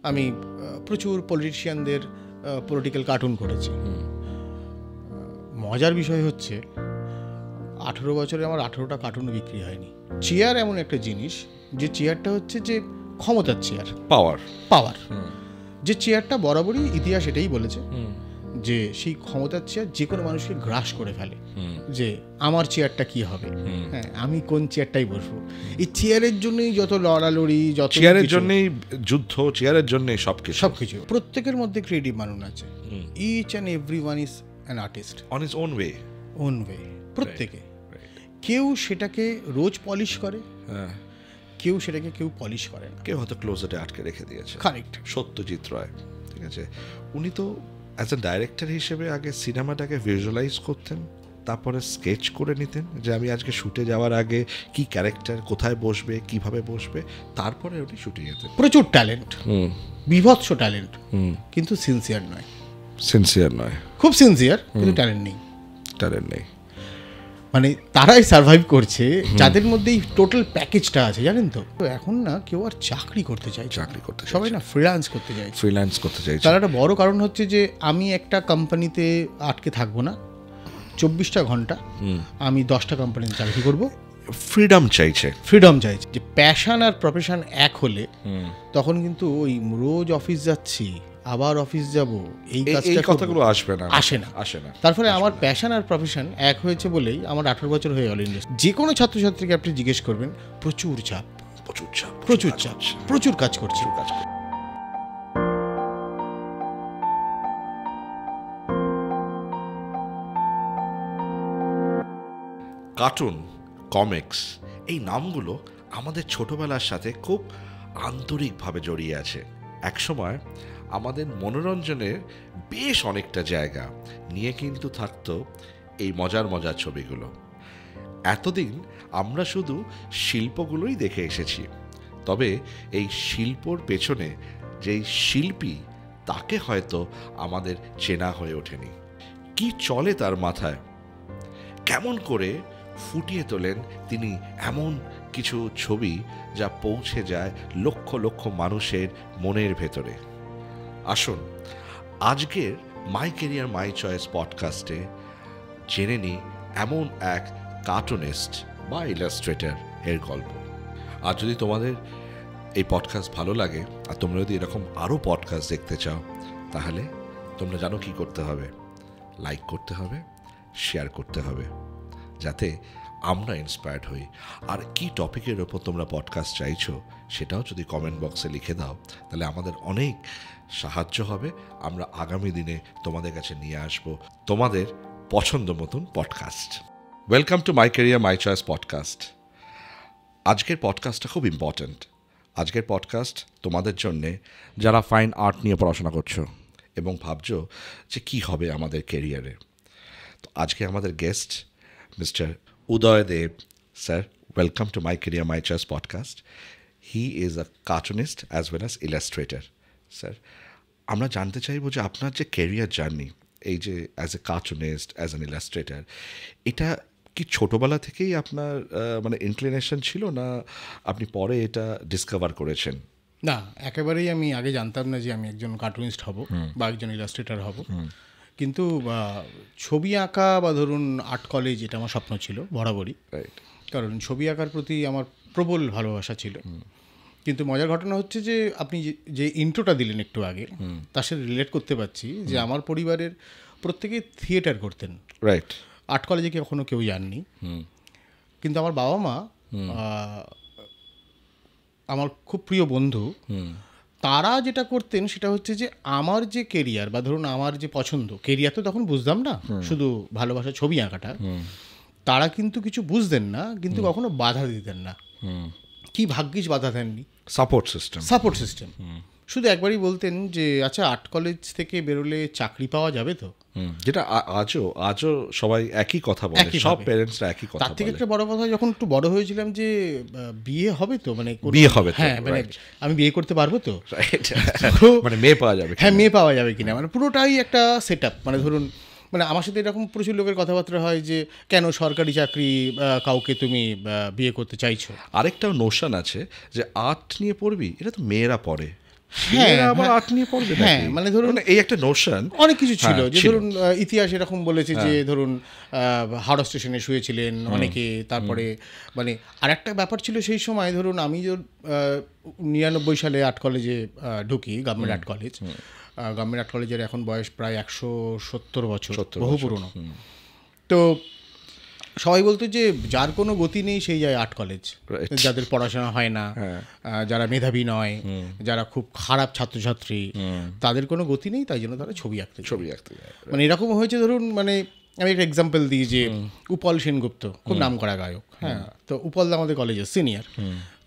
আমি প্রচুর পলিটিশিয়ানদের political cartoon করেছি। মজার বিষয় হচ্ছে 18 বছরে আমার 18টা কার্টুনও বিক্রি হয়নি। চেয়ার এমন একটা জিনিস, যে চেয়ারটা হচ্ছে যে ক্ষমতার চেয়ার, পাওয়ার যে চেয়ারটা বরাবরই ইতিহাস এটাই বলেছে যে সেই ক্ষমতার চেয়ার যে কোনো মানুষকে গ্রাস করে ফেলে, যে আমার চেয়ারটা কি হবে, হ্যাঁ আমি কোন চেয়ারটাই বসবো। এই চেয়ারের জন্যই যত লড়ালড়ি, যত চেয়ারের জন্যই যুদ্ধ, চেয়ারের জন্যই সবকিছু। প্রত্যেকের মধ্যে ক্রিয়েটিভ মানুষ আছে। Each and everyone is an artist on his own way. প্রত্যেকে। কেউ সেটাকে রোজ পলিশ করে, কেউ সেটাকে পলিশ করে না, কেউ হয়তো ক্লোজেটে আটকে রেখে দিয়েছে। কারেক্ট। সত্যজিৎ রায়, ঠিক আছে, উনি তো অ্যাজ এ ডাইরেক্টর হিসেবে আগে সিনেমাটাকে ভিজুয়ালাইজ করতেন, তারপরে স্কেচ করে নিতেন যে আমি আজকে শুটে যাওয়ার আগে কি ক্যারেক্টার কোথায় বসবে, কিভাবে বসবে, তারপরে উনি শুটে যেতেন। প্রচুর ট্যালেন্ট, বিভৎস ট্যালেন্ট, কিন্তু সিনসিয়ার নয়, খুব সিনসিয়ার কিন্তু ট্যালেন্ট নেই। মানে তারাই সার্ভাইভ করছে যাদের মধ্যে এই টোটাল প্যাকেজটা আছে, জানেন তো। এখন না কেউ আর চাকরি করতে চায়, সবাই না ফ্রিল্যান্স করতে চাই। তার একটা বড় কারণ হচ্ছে যে আমি একটা কোম্পানিতে আটকে থাকবো না 24টা ঘন্টা, আমি 10টা কোম্পানিতে চাকরি করব। ফ্রিডম চাইছে। যে প্যাশন আর প্রফেশন এক হলে তখন কিন্তু ওই রোজ অফিস যাচ্ছি আবার অফিস যাব এই কথাগুলো আসে না। তার ফলে আমার প্যাশন আর প্রফেশন এক হয়েছে বলেই আমার 18 বছর হয়ে গেল ইন্ডাস্ট্রি। যে কোনো ছাত্রছাত্রীকে আপনি জিজ্ঞেস করবেন, প্রচুর চাপ, প্রচুর কাজ করছে। কার্টুন, কমিক্স, এই নামগুলো আমাদের ছোটবেলার সাথে খুব আন্তরিকভাবে জড়িয়ে আছে। একসময় আমাদের মনোরঞ্জনের বেশ অনেকটা জায়গা নিয়ে কিন্তু থাকতো এই মজার ছবিগুলো। এতদিন আমরা শুধু শিল্পগুলোই দেখে এসেছি, তবে এই শিল্পর পেছনে যেই শিল্পী তাকে হয়তো আমাদের চেনা হয়ে ওঠেনি। কি চলে তার মাথায়, কেমন করে ফুটিয়ে তোলেন তিনি এমন কিছু ছবি যা পৌঁছে যায় লক্ষ লক্ষ মানুষের মনের ভেতরে। আসুন আজকের মাই ক্যারিয়ার মাই চয়েস পডকাস্টে জেনে নিই এমন এক কার্টুনিস্ট বা ইলাস্ট্রেটর এর গল্প। আর যদি তোমাদের এই পডকাস্ট ভালো লাগে আর তোমরা যদি এরকম আরও পডকাস্ট দেখতে চাও, তাহলে তোমরা জানো কি করতে হবে। লাইক করতে হবে, শেয়ার করতে হবে, যাতে আমরা ইন্সপায়ার্ড হই। আর কি টপিকের ওপর তোমরা পডকাস্ট চাইছো সেটাও যদি কমেন্ট বক্সে লিখে দাও, তাহলে আমাদের অনেক সাহায্য হবে। আমরা আগামী দিনে তোমাদের কাছে নিয়ে আসব তোমাদের পছন্দ মতন podcast. Welcome to my career my choice podcast. আজকের পডকাস্টটা খুব ইম্পর্ট্যান্ট। আজকের পডকাস্ট তোমাদের জন্যে যারা ফাইন আর্ট নিয়ে পড়াশোনা করছো এবং ভাবছো যে কি হবে আমাদের ক্যারিয়ারে। তো আজকে আমাদের guest mister Uday Dev. Sir, welcome to My Career, My Choice podcast. He is a cartoonist as well as illustrator. Sir, আমরা জানতে চাইব যে আপনার যে ক্যারিয়ার জার্নি, এই যে as a cartoonist, as an Illustrator, এটা কি ছোটোবেলা থেকেই আপনার মানে ইনক্লিনেশন ছিল, না আপনি পরে এটা ডিসকভার করেছেন? না, একেবারেই আমি আগে জানতাম না যে আমি একজন কার্টুনিস্ট হব বা একজন ইলাস্ট্রেটর হব। কিন্তু ছবি আঁকা বা ধরুন আর্ট কলেজ, এটা আমার স্বপ্ন ছিল বরাবরই। কারণ ছবি আঁকার প্রতি আমার প্রবল ভালোবাসা ছিল। কিন্তু মজার ঘটনা হচ্ছে যে আপনি যে ইন্ট্রোটা দিলেন একটু আগে, তার সাথে রিলেট করতে পারছি যে আমার পরিবারের প্রত্যেকে থিয়েটার করতেন। রাইট। আর্ট কলেজে কখনো কেউ যাননি। কিন্তু আমার বাবা মা, আমার খুব প্রিয় বন্ধু, তারা যেটা করতেন সেটা হচ্ছে যে আমার যে কেরিয়ার বা ধরুন আমার যে পছন্দ, কেরিয়ার তো তখন বুঝতাম না, শুধু ভালোবাসা ছবি আঁকাটা, তারা কিন্তু কিছু বুঝতেন না, কিন্তু কখনো বাধা দিতেন না। কি ভাগ্যিস বাধা দেননি। সাপোর্ট সিস্টেম শুধু একবারই বলতেন যে আচ্ছা আর্ট কলেজ থেকে বেরোলে চাকরি পাওয়া যাবে তো, যেটা আজও সবাই একই কথা বলে, সব প্যারেন্টসরা একই কথা বলে। তার থেকে একটা বড় কথা, যখন একটু বড় হয়েছিলাম যে বিয়ে হবে তো, মানে বিয়ে হবে, হ্যাঁ মানে আমি বিয়ে করতে পারবো তো, মানে মেয়ে পাওয়া যাবে, হ্যাঁ মেয়ে পাওয়া যাবে কিনা, মানে পুরোটাই একটা সেট আপ। মানে ধরুন, মানে আমার সাথে এরকম প্রচুর লোকের কথাবার্তা হয় যে কেন সরকারি চাকরি কাউকে তুমি বিয়ে করতে চাইছো। আরেকটাও নোশন আছে যে আর্ট নিয়ে পড়বি, এটা তো মেয়েরা পড়ে। ছেলেরা আবার আর্ট নিয়ে পড়বে হ্যাঁ, নাকি? মানে ধরুন এই একটা নোশন অনেক কিছু ছিল, হ্যাঁ, যে ছিল। ধরুন ইতিহাস এরকম বলেছে যে ধরুন হাওড়া স্টেশনে শুয়েছিলেন অনেকে, তারপরে মানে আরেকটা ব্যাপার ছিল সেই সময়, ধরুন আমি 99 সালে আর্ট কলেজে ঢুকি, government art college. Government art কলেজের এখন বয়স প্রায় 170 বছর, বহু পুরনো। তো সবাই বলতো যে যার কোনো গতি নেই সেই যায় আর্ট কলেজ, যাদের পড়াশোনা হয় না, যারা মেধাবী নয়, যারা খুব খারাপ ছাত্রছাত্রী, তাদের কোনো গতি নেই, তাই জন্য তারা ছবি আঁকতে যায়। মানে এরকম হয়েছে, ধরুন মানে আমি একটা এক্সাম্পল দিই যে উপল সেনগুপ্ত খুব নামকরা গায়ক, হ্যাঁ, তো উপলদা আমাদের কলেজের সিনিয়র।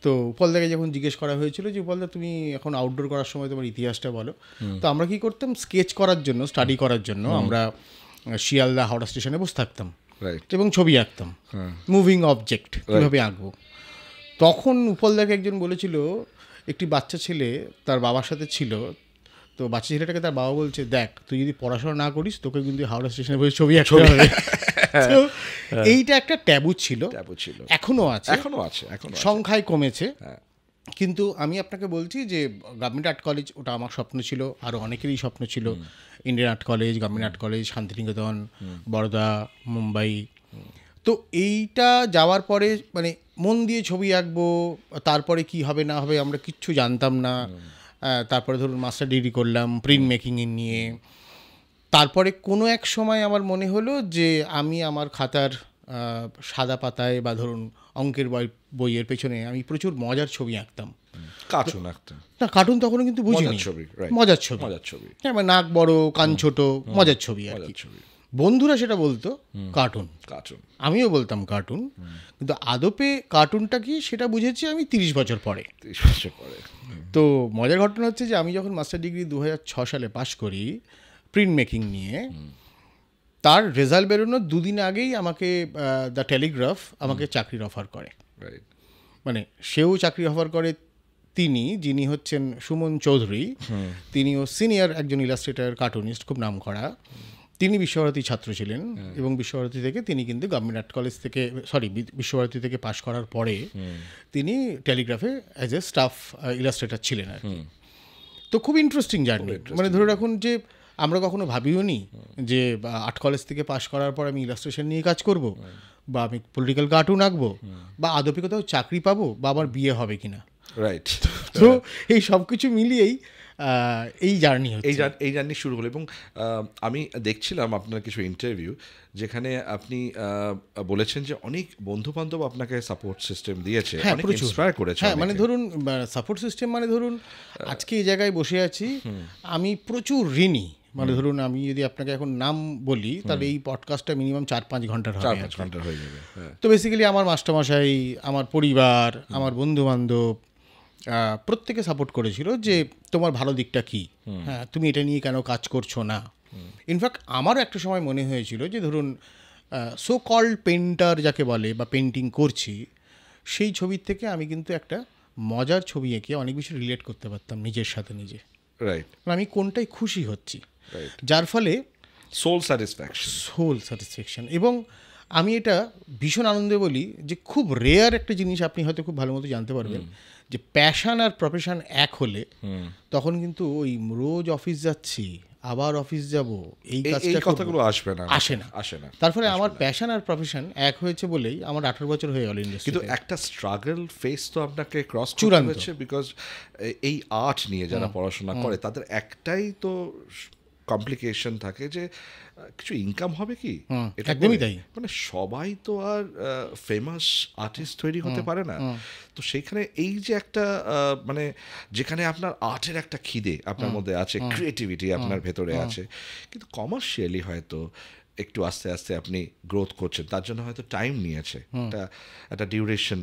তো উপলদাকে যখন জিজ্ঞেস করা হয়েছিল যে উপলদা তুমি এখন আউটডোর করার সময় তোমার ইতিহাসটা বলো, তো আমরা কি করতাম, স্কেচ করার জন্য, স্টাডি করার জন্য আমরা শিয়ালদা হাওড়া স্টেশনে বসে থাকতাম এবং ছবি আঁকতাম, মুভিং অবজেক্ট কীভাবে আঁকবো। তখন উপলদাকে একজন বলেছিল, একটি বাচ্চা ছেলে তার বাবার সাথে ছিল, তো বাচ্চা ছেলেটাকে তার বাবা বলছে, দেখ তুই যদি পড়াশোনা না করিস তোকে কিন্তু হাওড়া স্টেশনে বসে ছবি আঁকতে হবে। তো এইটা একটা ট্যাবু ছিল, এখনো আছে, সংখ্যায় কমেছে। কিন্তু আমি আপনাকে বলছি যে গভর্নমেন্ট আর্ট কলেজ, ওটা আমার স্বপ্ন ছিল, আরও অনেকেরই স্বপ্ন ছিল। Indian art college, government art college, Santiniketan, Baroda, Mumbai. তো এইটা যাওয়ার পরে মানে মন দিয়ে ছবি আঁকবো, তারপরে কি হবে না হবে আমরা কিচ্ছু জানতাম না। তারপরে ধরুন মাস্টার ডিগ্রি করলাম প্রিন্ট মেকিংয়ে নিয়ে। তারপরে কোনো এক সময় আমার মনে হলো যে আমি আমার খাতার সাদা পাতায় বা ধরুন অঙ্কের বইয়ের পেছনে আমি প্রচুর মজার ছবি আঁকতাম। কার্টুন আঁকতাম না, কার্টুন তখনও কিন্তু বুঝিনি, মজার ছবি, হ্যাঁ, মানে নাক বড় কান ছোট, মজার ছবি আর কি। বন্ধুরা সেটা বলতো কার্টুন, আমিও বলতাম কার্টুন, কিন্তু আদপে কার্টুনটা কি সেটা বুঝেছি আমি 30 বছর পরে। তো মজার ঘটনা হচ্ছে যে আমি যখন মাস্টার ডিগ্রি 2006 সালে পাশ করি প্রিন্ট মেকিং নিয়ে, তার রেজাল্ট বেরোনোর 2 দিন আগেই আমাকে দ্য টেলিগ্রাফ আমাকে চাকরির অফার করে। মানে সেও চাকরি অফার করে, যিনি হচ্ছেন সুমন চৌধুরী, তিনিও সিনিয়র একজন ইলাস্ট্রেটর, কার্টুনিস্ট, খুব নাম করা। তিনি বিশ্বভারতী ছাত্র ছিলেন এবং বিশ্বভারতী থেকে তিনি কিন্তু গভর্নমেন্ট আর্ট কলেজ থেকে বিশ্বভারতী থেকে পাশ করার পরে তিনি টেলিগ্রাফে অ্যাজ এ স্টাফ ইলাস্ট্রেটর ছিলেন আর কি। তো খুব ইন্টারেস্টিং জার্নি। মানে ধরে রাখুন যে আমরা কখনো ভাবিও নি যে আর্ট কলেজ থেকে পাশ করার পর আমি ইলাস্ট্রেশন নিয়ে কাজ করব, বা আমি পলিটিক্যাল কার্টুন আঁকবো, বা আদপে কোথাও চাকরি পাবো, বা আমার বিয়ে হবে কিনা। তো এই সব কিছু মিলিয়েই এই জার্নি শুরু হলো। এবং আমি দেখছিলাম আপনার কিছু ইন্টারভিউ, যেখানে আপনি বলেছেন যে অনেক বন্ধু বান্ধব আপনাকে সাপোর্ট সিস্টেম দিয়েছে, অনেক ইন্সপায়ার করেছে। হ্যাঁ, মানে ধরুন সাপোর্ট সিস্টেম মানে ধরুন আজকে এই জায়গায় বসে আছি আমি প্রচুর ঋণী। মানে ধরুন আমি যদি আপনাকে এখন নাম বলি তাহলে এই পডকাস্টটা মিনিমাম 4-5 ঘন্টার হয়ে যাবে। তো বেসিক্যালি আমার মাস্টারমশাই, আমার পরিবার, আমার বন্ধু বান্ধব প্রত্যেকে সাপোর্ট করেছিল যে তোমার ভালো দিকটা কি, হ্যাঁ তুমি এটা নিয়ে কেন কাজ করছো না। ইনফ্যাক্ট আমারও একটা সময় মনে হয়েছিল যে ধরুন সো কল্ড পেন্টার যাকে বলে বা পেন্টিং করছি, সেই ছবির থেকে আমি কিন্তু একটা মজার ছবি এঁকে অনেক বেশি রিলেট করতে পারতাম নিজের সাথে নিজে। আমি কোনটাই খুশি হচ্ছি, যার ফলে সোল স্যাটিসফ্যাকশন। এবং আমি এটা ভীষণ আনন্দে বলি যে খুব রেয়ার একটা জিনিস আপনি হয়তো খুব ভালো মতো জানতে পারবেন, যে প্যাশন আর প্রফেশন এক হলে তখন কিন্তু ওই রোজ অফিস যাচ্ছি আবার অফিস যাব এই কথাগুলো আসে না। তারপরে আমার প্যাশন আর প্রফেশন এক হয়েছে বলেই আমার 18 বছর হয়ে গেল ইন্ডাস্ট্রি। কিন্তু একটা স্ট্রাগল ফেস তো আপনাকে ক্রস করতে হয়েছে, বিকজ এই আর্ট নিয়ে যারা পড়াশোনা করে তাদের একটাই তো কমপ্লিকেশন থাকে যে কিছু ইনকাম হবে কি, একদমই তাই। মানে সবাই তো আর ফেমাস আর্টিস্ট তৈরি হতে পারে না। তো সেইখানে এই যে একটা মানে যেখানে আপনার আর্টের একটা খিদে আপনার মধ্যে আছে, ক্রিয়েটিভিটি আপনার ভেতরে আছে, কিন্তু কমার্শিয়ালি হয়তো একটু আস্তে আস্তে আপনি গ্রোথ করছেন, তার জন্য হয়তো টাইম নিয়েছে, একটা ডিউরেশন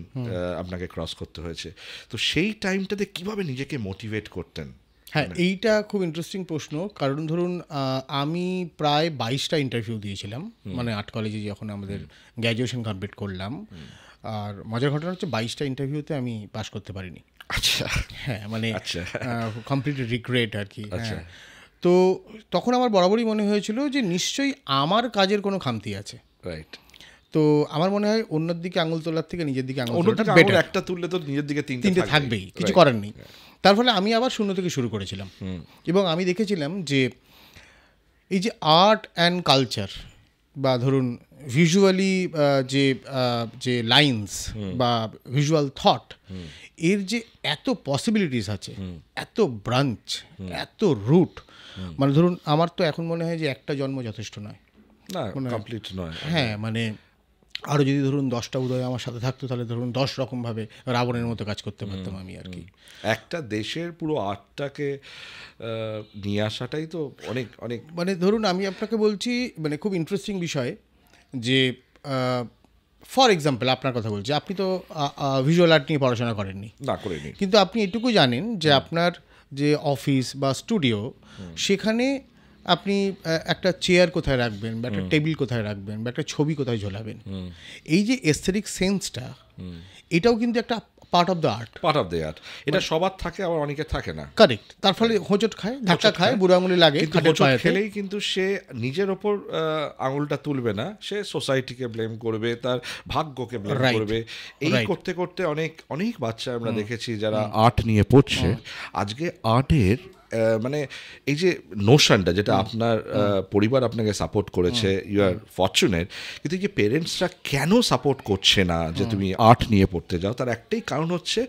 আপনাকে ক্রস করতে হয়েছে। তো সেই টাইমটাতে কিভাবে নিজেকে মোটিভেট করতেন? হ্যাঁ, এইটা খুব ইন্টারেস্টিং প্রশ্ন। কারণ ধরুন আমি প্রায় 22টা ইন্টারভিউ দিয়েছিলাম, মানে আর্ট কলেজে যখন আমাদের গ্র্যাজুয়েশন কমপ্লিট করলাম। আর মজার ঘটনা হচ্ছে 22টা ইন্টারভিউতে আমি পাস করতে পারিনি। আচ্ছা, হ্যাঁ, মানে কমপ্লিট রিগ্রেট আর কি। তো তখন আমার বরাবরই মনে হয়েছিল যে নিশ্চয়ই আমার কাজের কোনো খামতি আছে। তো আমার মনে হয় অন্যের দিকে আঙুল তোলার থেকে নিজের দিকে আঙুল তোলাটা বেটার। একটা তুললে তো নিজের দিকে 3টে থাকবেই, কিছু করার নেই। তার ফলে আমি আবার শূন্য থেকে শুরু করেছিলাম, এবং আমি দেখেছিলাম যে এই যে আর্ট অ্যান্ড কালচার বা ধরুন ভিজুয়ালি যে লাইন্স বা ভিজুয়াল থট, এর যে এত পসিবিলিটিস আছে, এত ব্রাঞ্চ, এত রুট, মানে ধরুন আমার তো এখন মনে হয় যে একটা জন্ম যথেষ্ট নয়, না কমপ্লিট নয়। হ্যাঁ, মানে আরও যদি ধরুন 10টা উদয় আমার সাথে থাকতো, তাহলে ধরুন 10 রকমভাবে রাবণের মতো কাজ করতে পারতাম আমি আর কি। একটা দেশের পুরো আর্টটাকে নিয়ে আসাটাই তো অনেক অনেক, মানে ধরুন আমি আপনাকে বলছি, মানে খুব ইন্টারেস্টিং বিষয় যে ফর এক্সাম্পল আপনার কথা বলছি, আপনি তো ভিজুয়াল আর্ট নিয়ে পড়াশোনা করেননি, না করিনি, কিন্তু আপনি এটুকু জানেন যে আপনার যে অফিস বা স্টুডিও, সেখানে আপনি একটা চেয়ার কোথায় রাখবেন, বা একটা টেবিল কোথায় রাখবেন, বা একটা ছবি কোথায় ঝোলাবেন, এই যে এস্থেটিক সেন্সটা, এটাও কিন্তু একটা part of the art. Part of the art. এটা সবার থাকে, আবার অনেকের থাকে না। কারেক্ট। তার ফলে হোঁচট খায়, ধাক্কা খায়, বুড়ো আঙুলে লাগে, খেলেই কিন্তু সে নিজের ওপর আঙুলটা তুলবে না, সে সোসাইটিকে ব্লেম করবে, তার ভাগ্যকে ব্লেম করবে। এই করতে করতে অনেক অনেক বাচ্চা আমরা দেখেছি যারা আর্ট নিয়ে পড়ছে, আজকে আর্টের মানে এই যে নোশনটা, যেটা আপনার পরিবার আপনাকে সাপোর্ট করেছে, ইউ আর ফরচুনেট, কিন্তু এই যে পেরেন্টসরা কেন সাপোর্ট করছে না যে তুমি আর্ট নিয়ে পড়তে যাও, তার একটাই কারণ হচ্ছে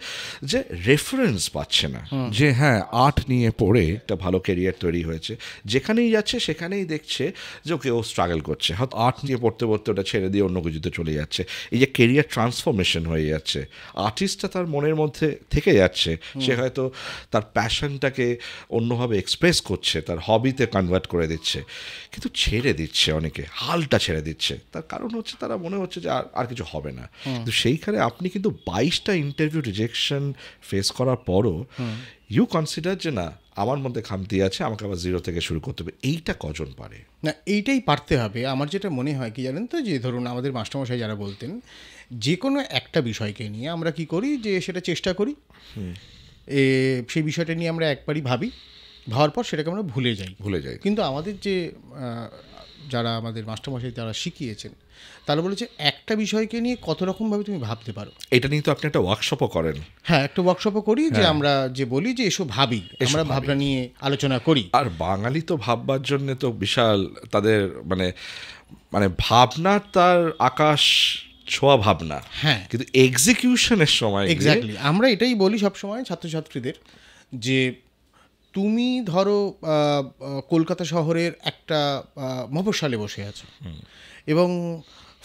যে রেফারেন্স পাচ্ছে না, যে হ্যাঁ আর্ট নিয়ে পড়ে একটা ভালো ক্যারিয়ার তৈরি হয়েছে, যেখানেই যাচ্ছে সেখানেই দেখছে যে কেউ স্ট্রাগল করছে, হয়তো আর্ট নিয়ে পড়তে পড়তে ওটা ছেড়ে দিয়ে অন্য কিছুতে চলে যাচ্ছে, এই যে ক্যারিয়ার ট্রান্সফরমেশন হয়ে যাচ্ছে, আর্টিস্টটা তার মনের মধ্যে থেকে যাচ্ছে, সে হয়তো তার প্যাশনটাকে অন্যভাবে এক্সপ্রেস করছে, তার হবিতে কনভার্ট করে দিচ্ছে, কিন্তু ছেড়ে দিচ্ছে, অনেকে হালটা ছেড়ে দিচ্ছে। তার কারণ হচ্ছে তারা মনে হচ্ছে যে আর কিছু হবে না। কিন্তু সেইখানে আপনি কিন্তু 22টা ইন্টারভিউ রিজেকশন ফেস করার পরও ইউ কনসিডার যে না, আমার মধ্যে খামতি আছে, আমাকে আবার জিরো থেকে শুরু করতে হবে। এইটা কজন পারে? না, এইটাই পারতে হবে। আমার যেটা মনে হয় কি জানেন তো, যে ধরুন আমাদের মাস্টারমশাই যারা বলতেন, যে কোনো একটা বিষয়কে নিয়ে আমরা কি করি, যে সেটা চেষ্টা করি, সেই বিষয়টা নিয়ে আমরা একবারই ভাবার পর সেটাকে আমরা ভুলে যাই। কিন্তু আমাদের যে যারা আমাদের মাস্টারমশাই যারা শিখিয়েছেন, তারা বলেছে একটা বিষয়কে নিয়ে কত রকমভাবে তুমি ভাবতে পারো। এটা নিয়ে তো আপনি একটা ওয়ার্কশপও করেন। হ্যাঁ, একটা ওয়ার্কশপও করি, যে আমরা যে বলি যে এসো ভাবি, আমরা ভাবনা নিয়ে আলোচনা করি। আর বাঙালি তো ভাববার জন্য তো বিশাল তাদের মানে ভাবনা, তার আকাশ ছোঁয়া ভাবনা। হ্যাঁ, কিন্তু এক্সিকিউশনের সময় এক্স্যাক্টলি আমরা এটাই বলি সবসময় ছাত্রছাত্রীদের, যে তুমি ধরো কলকাতা শহরের একটা মফস্বলে বসে আছো, এবং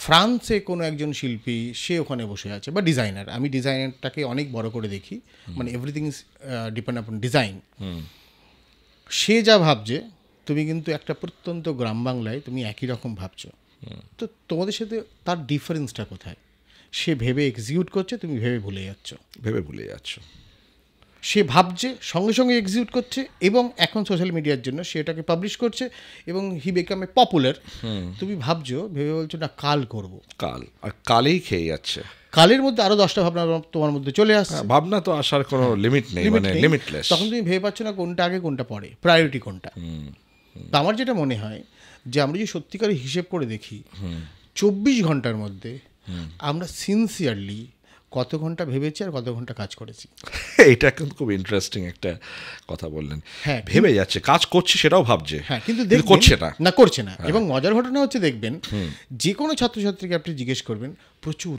ফ্রান্সে কোনো একজন শিল্পী সে ওখানে বসে আছে, বা ডিজাইনার, আমি ডিজাইনারটাকে অনেক বড় করে দেখি, মানে everything is depend upon design. সে যা ভাবছে, তুমি কিন্তু একটা প্রত্যন্ত গ্রাম বাংলায় তুমি একই রকম ভাবছো, তো তোমাদের সাথে তার ডিফারেন্সটা কোথায়? সে ভেবে এক্সিকিউট করছে, তুমি ভেবে ভুলে যাচ্ছ। সে ভাবছে, সঙ্গে সঙ্গে এক্সিকিউট করছে, এবং এখন সোশ্যাল মিডিয়ার জন্য সে এটাকে পাবলিশ করছে, এবং হি বিকাম এ পপুলার। তুমি ভাবছো, ভেবে বলছো না কাল করব, আর কালেই খেয়ে যাচ্ছে। কালের মধ্যে আরো 10টা ভাবনা তোমার মধ্যে চলে আসছে। ভাবনা তো আসার কোনো লিমিট নেই, মানে লিমিটলেস। তখন তুমি ভেবে পাচ্ছ না কোনটা আগে কোনটা পরে, প্রায়োরিটি কোনটা। তো আমার যেটা মনে হয়, যে আমরা যে সত্যিকারে হিসেব করে দেখি, 24 ঘন্টার মধ্যে আমরা সিনসিয়ারলি কত ঘন্টা ভেবেছি আর কত ঘন্টা কাজ করেছি। এটা কিন্তু খুব ইন্টারেস্টিং একটা কথা বললেন। হ্যাঁ, ভেবে যাচ্ছে, কাজ করছে সেটাও ভাবছে, হ্যাঁ, কিন্তু করছে না। এবং মজার ঘটনা হচ্ছে, দেখবেন যে কোনো ছাত্রছাত্রীকে আপনি জিজ্ঞেস করবেন, প্রচুর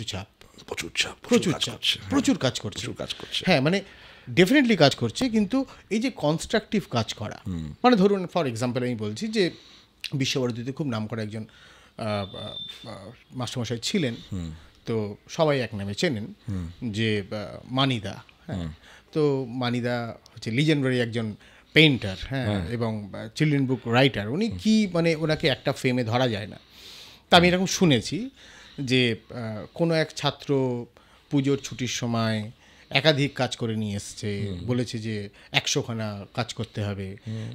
কাজ করছে। হ্যাঁ, মানে ডেফিনেটলি কাজ করছে, কিন্তু এই যে কনস্ট্রাকটিভ কাজ করা, মানে ধরুন ফর এক্সাম্পল আমি বলছি যে বিশ্বভারতীতে খুব নাম করা একজন মাস্টারমশাই ছিলেন, তো সবাই এক নামে চেনেন, যে মানিদা। হ্যাঁ, তো মানিদা হচ্ছে লিজেন্ডারি একজন পেইন্টার, হ্যাঁ, এবং চিলড্রেন বুক রাইটার। উনি কি, মানে ওনাকে একটা ফ্রেমে ধরা যায় না। তা আমি এরকম শুনেছি যে কোনো এক ছাত্র পুজোর ছুটির সময় একাধিক কাজ করে নিয়ে এসছে, বলেছে যে 100খানা কাজ করতে হবে।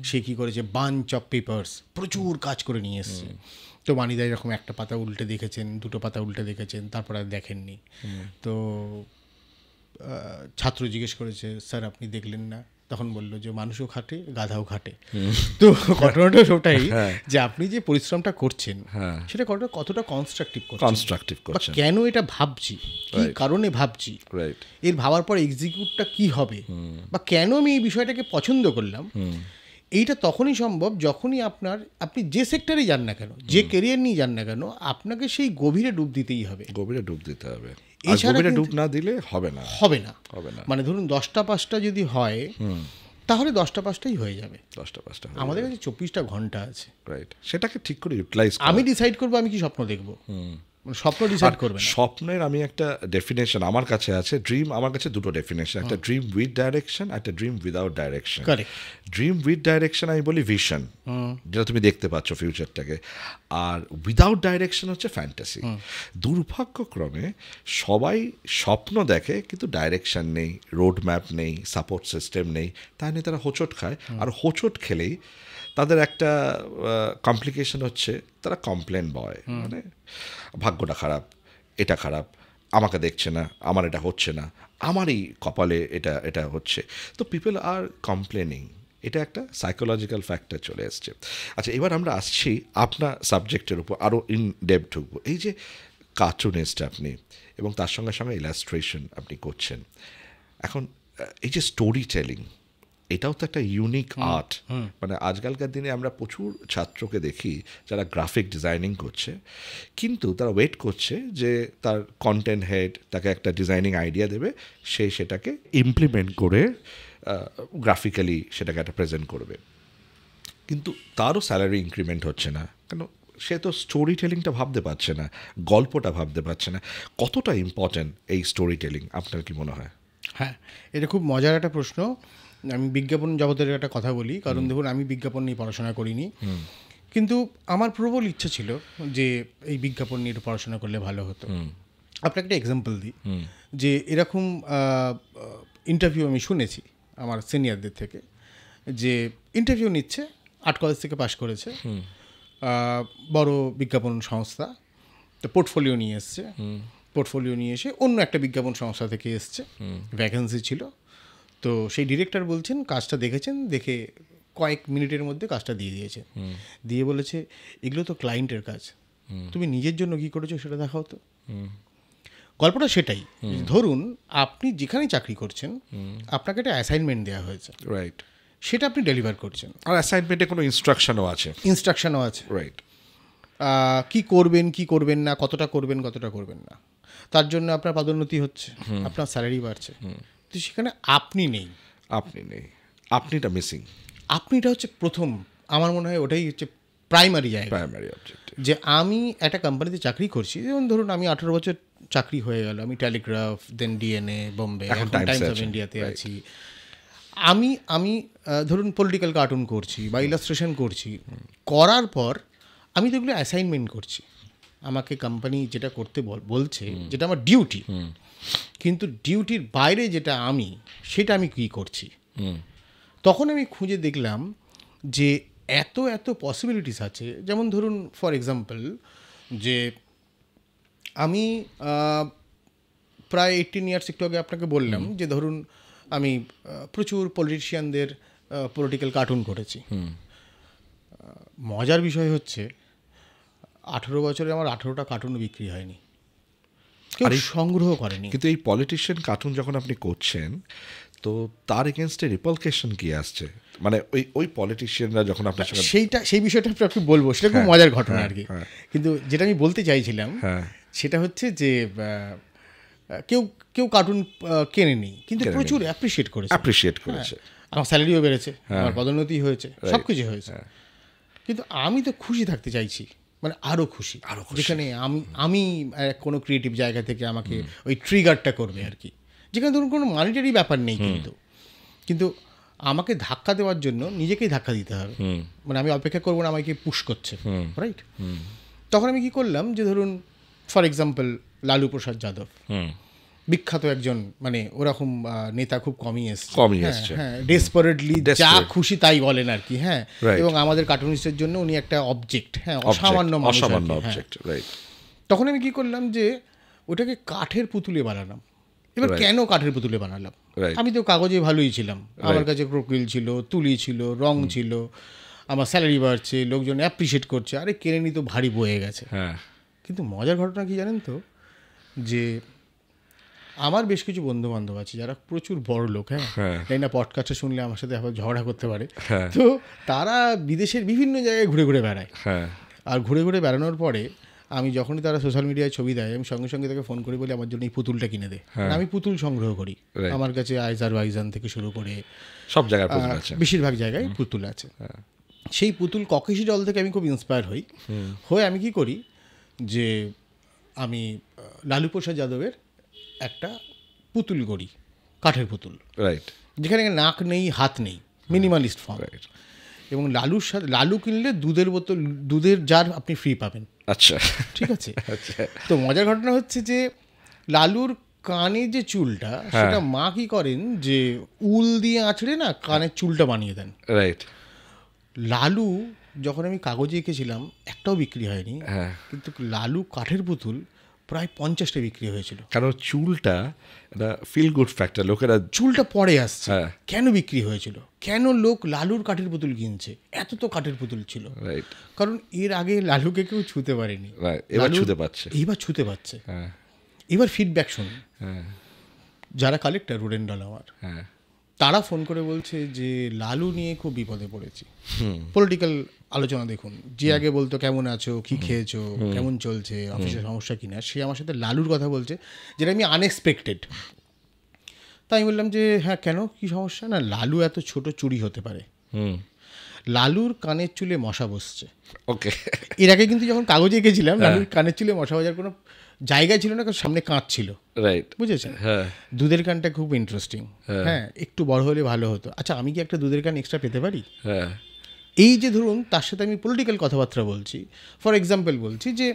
সে কী করেছে, বাঞ্চ অফ পেপার্স প্রচুর কাজ করে নিয়ে এসছে। তো মানিদা এরকম একটা পাতা উল্টে দেখেছেন, দুটো পাতা উল্টে দেখেছেন, তারপর আর দেখেননি। তো ছাত্র জিজ্ঞেস করেছে, স্যার আপনি দেখলেন না? তখন বললো যে মানুষও খাটে গাধাও খাটে। তো ঘটনাটা ওটাই যে আপনি যে পরিশ্রমটা করছেন সেটা কতটা কনস্ট্রাকটিভ করছেন, কেন এটা ভাবছি, কি কারণে ভাবছি, এর ভাবার পর এক্সিকিউটটা কি হবে, বা কেন আমি এই বিষয়টাকে পছন্দ করলাম, এইটা তখনই সম্ভব যখনই আপনি যে সেক্টরেই যান না কেন, যে কেরিয়ার নিয়ে যান না কেন, আপনাকে সেই গভীরে ডুব দিতেই হবে। এছাড়া ডুব না দিলে হবে না। মানে ধরুন 10টা 5টা যদি হয় তাহলে 10টা 5টাই হয়ে যাবে। আমাদের কাছে 24টা ঘন্টা আছে, সেটাকে ঠিক করে ইউটিলাইজ আমি ডিসাইড করবো আমি কি স্বপ্ন দেখবো। স্বপ্ন ডিসাইড করবে না। স্বপ্নের আমি একটা ডেফিনেশন আমার কাছে আছে, ড্রিম আমার কাছে দুটো ডেফিনেশন, একটা ড্রিম উইথ ডাইরেকশন, একটা dream without direction. Dream with direction আমি বলি ভিশন, যেটা তুমি দেখতে পাচ্ছ ফিউচারটাকে, আর উইদাউট ডাইরেকশন হচ্ছে ফ্যান্টাসি। দুর্ভাগ্যক্রমে সবাই স্বপ্ন দেখে কিন্তু ডাইরেকশন নেই, রোড ম্যাপ নেই, সাপোর্ট সিস্টেম নেই, তাই নিয়ে তারা হোঁচট খায়। আর হোঁচট খেলেই তাদের একটা কমপ্লিকেশন হচ্ছে তারা কমপ্লেন বয়, মানে ভাগ্যটা খারাপ, এটা খারাপ, আমাকে দেখছে না, আমার এটা হচ্ছে না, আমারই কপালে এটা হচ্ছে। তো পিপল আর কমপ্লেনিং, এটা একটা সাইকোলজিক্যাল ফ্যাক্টর চলে এসছে। আচ্ছা, এবার আমরা আসছি আপনার সাবজেক্টের উপর আরও ইন ডেপথ ঢুকবো। এই যে কার্টুনিস্ট আপনি, এবং তার সঙ্গে সঙ্গে ইলাস্ট্রেশন আপনি করছেন, এখন এই যে স্টোরি টেলিং, এটাও তো একটা ইউনিক আর্ট। মানে আজকালকার দিনে আমরা প্রচুর ছাত্রকে দেখি যারা গ্রাফিক ডিজাইনিং করছে, কিন্তু তারা ওয়েট করছে যে তার কন্টেন্ট হেড তাকে একটা ডিজাইনিং আইডিয়া দেবে, সে সেটাকে ইমপ্লিমেন্ট করে গ্রাফিক্যালি সেটাকে একটা প্রেজেন্ট করবে, কিন্তু তারও স্যালারি ইনক্রিমেন্ট হচ্ছে না, কেন? সে তো স্টোরি টেলিংটা ভাবতে পারছে না, গল্পটা ভাবতে পারছে না। কতটা ইম্পর্ট্যান্ট এই স্টোরি টেলিং, আপনার কি মনে হয়? হ্যাঁ, এটা খুব মজার একটা প্রশ্ন। আমি বিজ্ঞাপন জগতের একটা কথা বলি, কারণ দেখুন আমি বিজ্ঞাপন নিয়ে পড়াশোনা করিনি, কিন্তু আমার প্রবল ইচ্ছা ছিল যে এই বিজ্ঞাপন নিয়ে পড়াশোনা করলে ভালো হতো। আপনাকে একটা এক্সাম্পল দিই, যে এরকম ইন্টারভিউ আমি শুনেছি আমার সিনিয়রদের থেকে, যে ইন্টারভিউ নিচ্ছে, আর্ট কলেজ থেকে পাশ করেছে, বড় বিজ্ঞাপন সংস্থা, তো পোর্টফোলিও নিয়ে এসছে, পোর্টফোলিও নিয়ে এসে অন্য একটা বিজ্ঞাপন সংস্থা থেকে এসছে, ভ্যাকেন্সি ছিল। তো সেই ডিরেক্টর বলছেন কাজটা দেখেছেন, দেখে কয়েক মিনিটের মধ্যে কাজটা দিয়ে দিয়েছে, দিয়ে বলেছে এগুলো তো ক্লায়েন্টের কাজ, তুমি নিজের জন্য কী করেছো সেটা দেখাও তো। গল্পটা সেটাই, ধরুন আপনি যেখানেই চাকরি করছেন আপনাকে একটা অ্যাসাইনমেন্ট দেওয়া হয়েছে, রাইট, সেটা আপনি ডেলিভার করছেন, আর অ্যাসাইনমেন্টে কোনো ইনস্ট্রাকশনও আছে, রাইট, কি করবেন কি করবেন না, কতটা করবেন কতটা করবেন না, তার জন্য আপনার পদোন্নতি হচ্ছে, আপনার স্যালারি বাড়ছে, তো সেখানে আপনি নেই, আপনিটা মিসিং, আপনিটা হচ্ছে প্রথম, আমার মনে হয় ওটাই হচ্ছে প্রাইমারি অবজেক্ট, যে আমি একটা কোম্পানিতে চাকরি করছি, যেমন ধরুন আমি 18 বছর চাকরি হয়ে গেল, আমি টেলিগ্রাফ, দেন ডিএনএ বোম্বে, এখন টাইমস অফ ইন্ডিয়াতে আছি, আমি ধরুন পলিটিক্যাল কার্টুন করছি বা ইলাস্ট্রেশন করছি, করার পর আমি তো এগুলো অ্যাসাইনমেন্ট করছি, আমাকে কোম্পানি যেটা করতে বলছে, যেটা আমার ডিউটি, কিন্তু ডিউটির বাইরে যেটা সেটা আমি কী করছি। তখন আমি খুঁজে দেখলাম যে এত পসিবিলিটিস আছে। যেমন ধরুন ফর এক্সাম্পল, যে আমি প্রায় 18 ইয়ার্স একটু আগে আপনাকে বললাম যে ধরুন আমি প্রচুর পলিটিশিয়ানদের পলিটিক্যাল কার্টুন করেছি। মজার বিষয় হচ্ছে 18 বছরে আমার 18টা কার্টুনও বিক্রি হয়নি, কেউ সংগ্রহ করেনি। কিন্তু এই পলিটিশিয়ান কার্টুন যখন আপনি করছেন, তো তার এগেনস্টে রিপালকেশন কি আসছে? মানে ওই পলিটিশিয়ানরা যখন আপনার সঙ্গে, সেই বিষয়টা আপনি বলবো, সেটা খুব মজার ঘটনা আর কি। কিন্তু যেটা আমি বলতে চাইছিলাম সেটা হচ্ছে যে কেউ কার্টুন কেনেনি, কিন্তু প্রচুর অ্যাপ্রিসিয়েট করেছে, আমার স্যালারিও বেড়েছে, আমার পদোন্নতি হয়েছে, সব কিছু হয়েছে, কিন্তু আমি তো খুশি থাকতে চাইছি, মানে আরও খুশি, যেখানে আমি কোনো ক্রিয়েটিভ জায়গা থেকে আমাকে ওই ট্রিগারটা করবে আর কি, যেখানে ধরুন কোনো মানিটারি ব্যাপার নেই, কিন্তু আমাকে ধাক্কা দেওয়ার জন্য নিজেকেই ধাক্কা দিতে হবে, মানে আমি অপেক্ষা করবো না আমাকে পুশ করছে, রাইট। তখন আমি কি করলাম, যে ধরুন ফর এক্সাম্পল লালু প্রসাদ যাদব, বিখ্যাত একজন, মানে ওরকম নেতা খুব কমই এসছে, হ্যাঁ, ডেসপারেটলি যা খুশি তাই বলেন আর কি, হ্যাঁ, এবং আমাদের কার্টুনিস্টের জন্য উনি একটা অবজেক্ট, হ্যাঁ, অসামান্য অবজেক্ট। তখন আমি কি করলাম, যে ওটাকে কাঠের পুতুলে বানালাম, এবার কেন কাঠের পুতুলে বানালাম? আমি তো কাগজে ভালোই ছিলাম, আমার কাছে ক্রোকিল ছিল, তুলি ছিল, রং ছিল, আমার স্যালারি বাড়ছে, লোকজন অ্যাপ্রিসিয়েট করছে, আরে কেনে নি তো ভারী বয়ে গেছে। কিন্তু মজার ঘটনা কি জানেন তো, যে আমার বেশ কিছু বন্ধু বান্ধব আছে যারা প্রচুর বড় লোক, হ্যাঁ, তাই না, পডকাস্টে শুনলে আমার সাথে আবার ঝগড়া করতে পারে, তো তারা বিদেশের বিভিন্ন জায়গায় ঘুরে ঘুরে বেড়ায়। আর ঘুরে ঘুরে বেড়ানোর পরে আমি যখনই তারা সোশ্যাল মিডিয়ায় ছবি দেয়, আমি সঙ্গে সঙ্গে তাকে ফোন করে বলি আমার জন্য এই পুতুলটা কিনে দে। আমি পুতুল সংগ্রহ করি, আমার কাছে আজারবাইজান থেকে শুরু করে সব জায়গায় বেশিরভাগ জায়গায় পুতুল আছে। সেই পুতুল ককেশি ডল থেকে আমি খুব ইন্সপায়ার হয়ে আমি কি করি, যে আমি লালু প্রসাদ যাদবের একটা পুতুল গড়ি, কাঠের পুতুল, রাইট, যেখানে নাক নেই, হাত নেই, মিনিমালিস্ট ফর্ম। এবং লালুর সাথে, লালু কিনলে দুধের বোতল, দুধের জার আপনি ফ্রি পাবেন। আচ্ছা, ঠিক আছে। তো মজার ঘটনা হচ্ছে যে লালুর কানে যে চুলটা, সেটা মা কি করেন, যে উল দিয়ে আঁচড়ে না কানের চুলটা বানিয়ে দেন। রাইট। লালু যখন আমি কাগজে এঁকেছিলাম একটাও বিক্রি হয়নি, কিন্তু লালু কাঠের পুতুল প্রায় 50টা বিক্রি হয়েছিল। কারণ চুলটা একটা ফিল গুড ফ্যাক্টর, লোকেরা চুলটা পরে আসছে। কেন বিক্রি হয়েছিল, কেন লোক লালুর কাঠের পুতুল কিনছে, এত তো কাঠের পুতুল ছিল। কারণ এর আগে লালুকে কেউ ছুঁতে পারেনি, এবার ছুঁতে পারছে, এইবার ছুঁতে পারছে। এবার ফিডব্যাক শুনুন, যারা কালেক্টর রুডেন্ডাল আমার, তারা ফোন করে বলছে যে লালু নিয়ে খুব বিপদে পড়েছি। পলিটিক্যাল আলোচনা দেখুন, যে আগে বলতো কেমন আছো, কি খেয়েছো, কেমন চলছে, অফিসের সমস্যা কিনা, সে আমার সাথে লালুর কথা বলছে, যেটা আমি আনএক্সপেক্টেড। তাই আমি বললাম যে হ্যাঁ কেন, কি সমস্যা? না, লালু এত ছোট চুরি হতে পারে, লালুর কানের চুলে মশা বসছে। ওকে। এর আগে কিন্তু যখন কাগজে এঁকেছিলাম, লালুর কানের চুলে মশা বাজার কোনো জায়গা ছিল না, কারণ সামনে কাঁচ ছিল। রাইট, বুঝেছেন? দুধের কানটা খুব ইন্টারেস্টিং, হ্যাঁ, একটু বড় হলে ভালো হতো। আচ্ছা, আমি কি একটা দুধের কান এক্সট্রা পেতে পারি? এই যে ধরুন, তার সাথে আমি পলিটিক্যাল কথাবার্তা বলছি। ফর এক্সাম্পল বলছি যে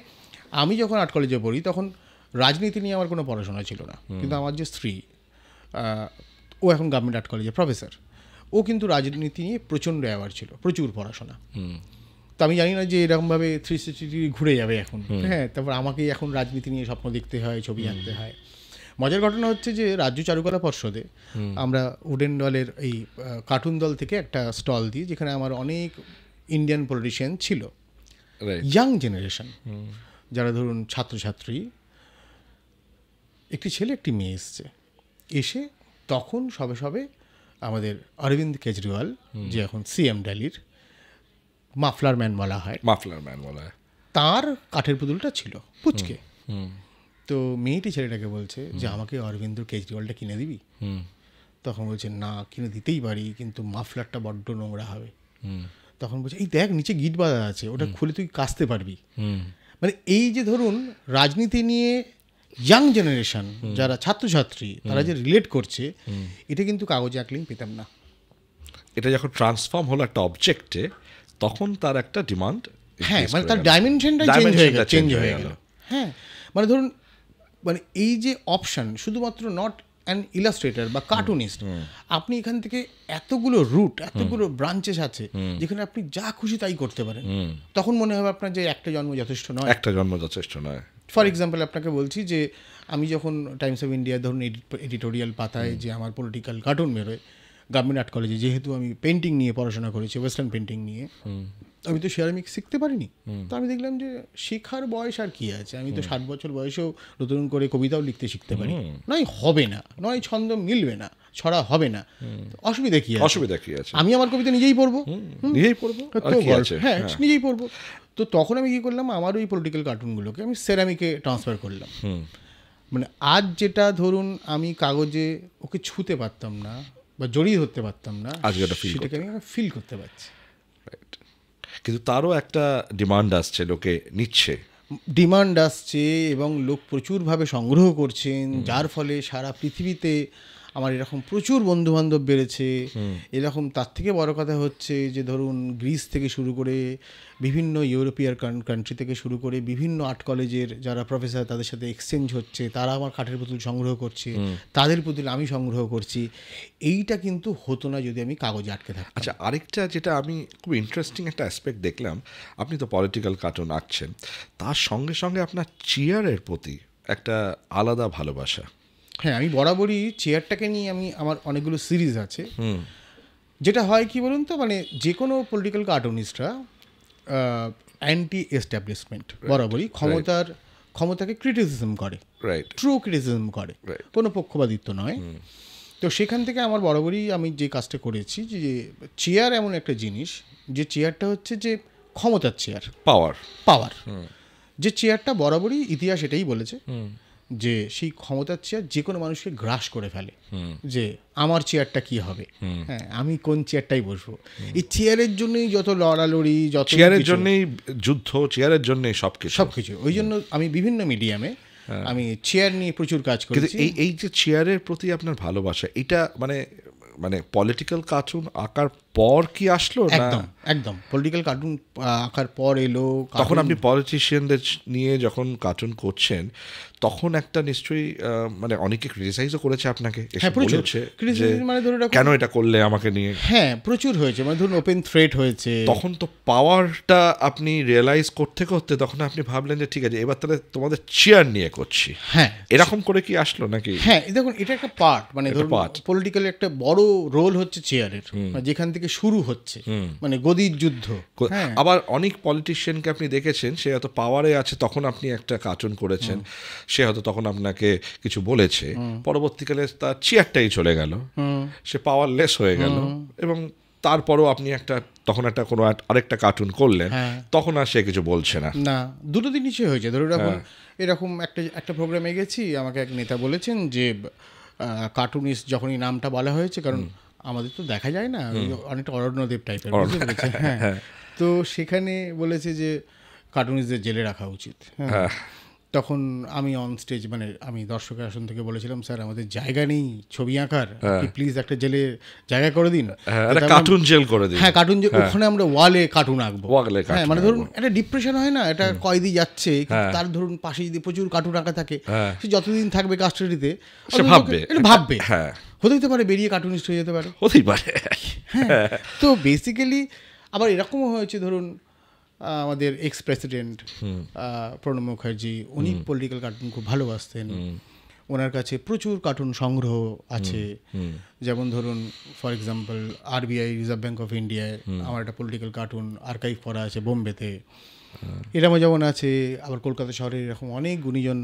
আমি যখন আর্ট কলেজে পড়ি, তখন রাজনীতি নিয়ে আমার কোনো পড়াশোনা ছিল না, কিন্তু আমার যে স্ত্রী, ও এখন গভর্নমেন্ট আর্ট কলেজে প্রফেসর, ও কিন্তু রাজনীতি নিয়ে প্রচণ্ড অ্যাওয়ার ছিল, প্রচুর পড়াশোনা। তো আমি জানি না যে এরকমভাবে 360 ডিগ্রি ঘুরে যাবে এখন, হ্যাঁ, তারপর আমাকেই এখন রাজনীতি নিয়ে স্বপ্ন দেখতে হয়, ছবি আঁকতে হয়। মজার ঘটনা হচ্ছে যে রাজ্য চারুকলা পর্ষদে আমরা উডেন দলের এই কার্টুন দল থেকে একটা স্টল দিই, যেখানে আমার অনেক ইন্ডিয়ান পলিটিশিয়ান ছিল, ইয়াং জেনারেশন, যারা ধরুন ছাত্রছাত্রী। একটি ছেলে একটি মেয়ে এসে তখন সবে সবে আমাদের অরবিন্দ কেজরিওয়াল, যে এখন সিএম দিল্লির, মাফলার ম্যান বলা হয়, তার কাঠের পুতুলটা ছিল পুচকে। তো মেয়েটি ছেলেটাকে বলছে যে আমাকে অরবিন্দ কেজরিওয়ালটা কিনে দিবি? তখন বলছে না, কিনে দিতেই পারি, কিন্তু মাফলারটা বড্ড নোংরা হবে। তখন বলছে এই দেখ নিচে গিট বাঁধা আছে, ওটা খুলে তুই কাচতে পারবি। মানে এই যে ধরুন রাজনীতি নিয়ে ইয়াং জেনারেশন, যারা ছাত্রছাত্রী, তারা যে রিলেট করছে, এটা কিন্তু কাগজে আঁকলেই পেতাম না। এটা যখন ট্রান্সফর্ম হলো একটা অবজেক্টে, তখন তার একটা ডিমান্ড, হ্যাঁ, মানে তার ডাইমেনশনটা চেঞ্জ হয়ে গেল। হ্যাঁ, মানে ধরুন, মানে এই যে অপশন, শুধুমাত্র নট অ্যান ইলাস্ট্রেটর বা কার্টুনিস্ট, আপনি এখান থেকে এতগুলো রুট, এতগুলো ব্রাঞ্চেস আছে, যেখানে আপনি যা খুশি তাই করতে পারেন। তখন মনে হবে আপনার যে একটা জন্ম যথেষ্ট নয়। ফর এক্সাম্পল আপনাকে বলছি যে আমি যখন টাইমস অফ ইন্ডিয়া ধরুন এডিটোরিয়াল পাতায় যে আমার পলিটিক্যাল কার্টুন বেরোয়, গভর্নমেন্ট আর্ট কলেজে যেহেতু আমি পেন্টিং নিয়ে পড়াশোনা করেছি, ওয়েস্টার্ন পেন্টিং নিয়ে, আমি তো সেরামিক শিখতে পারিনি। তো আমি দেখলাম যে শেখার বয়স আর কি আছে, আমি তো 60 বছর বয়সেও নতুন করে কবিতাও লিখতে শিখতে পারি। নয় হবে না, নয় ছন্দ মিলবে না, ছড়া হবে না, অসুবিধা কি আছে? আমি আমার কবিতা নিজেই পড়বো, হ্যাঁ, নিজেই পড়বো। তো তখন আমি কি করলাম, আমার ওই পলিটিক্যাল কার্টুনগুলোকে আমি সেরামিকে ট্রান্সফার করলাম। মানে আজ যেটা ধরুন আমি কাগজে ওকে ছুঁতে পারতাম না বা জড়িয়ে ধরতে পারতাম না, সেটাকে আমি ফিল করতে পারছি। কিন্তু তারও একটা ডিমান্ড আসছে, লোকে নিচ্ছে, এবং লোক প্রচুরভাবে সংগ্রহ করছেন, যার ফলে সারা পৃথিবীতে আমার এরকম প্রচুর বন্ধুবান্ধব বেড়েছে। এরকম তার থেকে বড় কথা হচ্ছে যে ধরুন গ্রিস থেকে শুরু করে বিভিন্ন ইউরোপীয় কান্ট্রি থেকে শুরু করে বিভিন্ন আর্ট কলেজের যারা প্রফেসর, তাদের সাথে এক্সচেঞ্জ হচ্ছে, তারা আমার কাঠের পুতুল সংগ্রহ করছে, তাদের পুতুল আমি সংগ্রহ করছি। এইটা কিন্তু হতো না যদি আমি কাগজে আটকে থাকতাম। আচ্ছা, আরেকটা যেটা আমি খুব ইন্টারেস্টিং একটা অ্যাসপেক্ট দেখলাম, আপনি তো পলিটিক্যাল কার্টুন আঁকছেন, তার সঙ্গে সঙ্গে আপনার চেয়ারের প্রতি একটা আলাদা ভালোবাসা। হ্যাঁ, আমি বরাবরই চেয়ারটাকে নিয়ে আমার অনেকগুলো সিরিজ আছে। যেটা হয় কি বলুন তো, মানে যে কোনো পলিটিক্যাল কার্টুনিস্টরা অ্যান্টি এস্টাবলিশমেন্ট, বরাবরই ক্ষমতাকে ক্রিটিসিজম করে, ট্রু ক্রিটিসিজম করে, কোনো পক্ষপাতিত্ব নয়। তো সেখান থেকে আমার বরাবরই আমি যে কাজটা করেছি, যে চেয়ার এমন একটা জিনিস, যে চেয়ারটা হচ্ছে যে ক্ষমতার চেয়ার, পাওয়ার, যে চেয়ারটা বরাবরই ইতিহাস এটাই বলেছে যে সেই ক্ষমতার চেয়ার যে কোনো মানুষকে গ্রাস করে ফেলে, যে আমার চেয়ারটা কি হবে, হ্যাঁ আমি কোন চেয়ারটাই বসবো। এই চেয়ারের জন্যই যত লড়ালড়ি, যত চেয়ারের জন্যই যুদ্ধ, চেয়ারের জন্যই সবকিছু। ওই জন্য আমি বিভিন্ন মিডিয়ামে আমি চেয়ার নিয়ে প্রচুর কাজ করেছি। এই যে চেয়ারের প্রতি আপনার ভালোবাসা, এটা মানে পলিটিক্যাল কার্টুন আঁকার পর কি আসলো? একদম পলিটিক্যাল কার্টুন আঁকার পর এলো। তখন আপনি পলিটিশিয়ানদের নিয়ে যখন কার্টুন করছেন, তখন একটা নিশ্চয়ই মানে অনেকে ক্রিটিসাইজও করেছে আপনাকে, মানে ধরুন কেন এটা করলে আমাকে নিয়ে। হ্যাঁ, প্রচুর হয়েছে, মানে ধরুন ওপেন থ্রেট হয়েছে। তখন তো পাওয়ারটা আপনি রিয়েলাইজ করতে করতে তখন আপনি ভাবলেন যে ঠিক আছে, এবার তাহলে তোমাদের চেয়ার নিয়ে করছি। হ্যাঁ, এরকম করে কি আসলো নাকি? হ্যাঁ, দেখুন এটা একটা পার্ট, মানে ধরুন পলিটিক্যাল একটা বড় রোল হচ্ছে চেয়ারের, যেখান থেকে শুরু হচ্ছে মানে গদির যুদ্ধ। আবার অনেক পলিটিশিয়ানকে আপনি দেখেছেন, সে হয়তো পাওয়ারে আছে, তখন আপনি একটা কার্টুন করেছেন, সে হয়তো তখন আপনাকে কিছু বলেছে, পরবর্তীকালে তার চেয়ারটাই চলে গেল, সে পাওয়ারলেস হয়ে গেল, এবং তারপরও আপনি তখন কোনো আরেকটা কার্টুন করলেন, তখন আর সে কিছু বলছে না। দুটো জিনিসই হয়েছে। ধরুন এরকম একটা প্রোগ্রামে গেছি, আমাকে এক নেতা বলেছেন যে কার্টুনিস্ট যখনই নামটা বলা হয়েছে, কারণ আমাদের তো দেখা যায় না, অনেকটা অরণ্যদেব টাইপের, হ্যাঁ, তো সেখানে বলেছে যে কার্টুনিস্টদের জেলে রাখা উচিত। হ্যাঁ, তখন আমি অন স্টেজ, মানে আমি দর্শকের আসন থেকে বলেছিলাম, স্যার আমাদের জায়গা নেই ছবি আঁকার, প্লিজ একটা জেলে জায়গা করে দিন, কার্টুন জেল করে দিন। হ্যাঁ, কার্টুন জেল, ওখানে আমরা ওয়ালে কার্টুন আঁকবো। হ্যাঁ, মানে ধরুন একটা ডিপ্রেশন হয় না, এটা কয়েদি যাচ্ছে, তার ধরুন পাশে যদি প্রচুর কার্টুন আঁকা থাকে, সে যতদিন থাকবে কাস্টাডিতে ভাববে, হতেই পারে বেরিয়ে কার্টুনিস্ট হয়ে যেতে পারে, হতেই পারে। হ্যাঁ, তো বেসিক্যালি আবার এরকমও হয়েছে, ধরুন আমাদের এক্স প্রেসিডেন্ট প্রণব মুখার্জি, উনি পলিটিক্যাল কার্টুন খুব ভালোবাসতেন, ওনার কাছে প্রচুর কার্টুন সংগ্রহ আছে। যেমন ধরুন for example RBI, reserve bank of ইন্ডিয়ায় আমার একটা পলিটিক্যাল কার্টুন আর্কাইভ করা আছে বোম্বেতে, এরকম যেমন আছে। আবার কলকাতা শহরে এরকম অনেক গুণীজন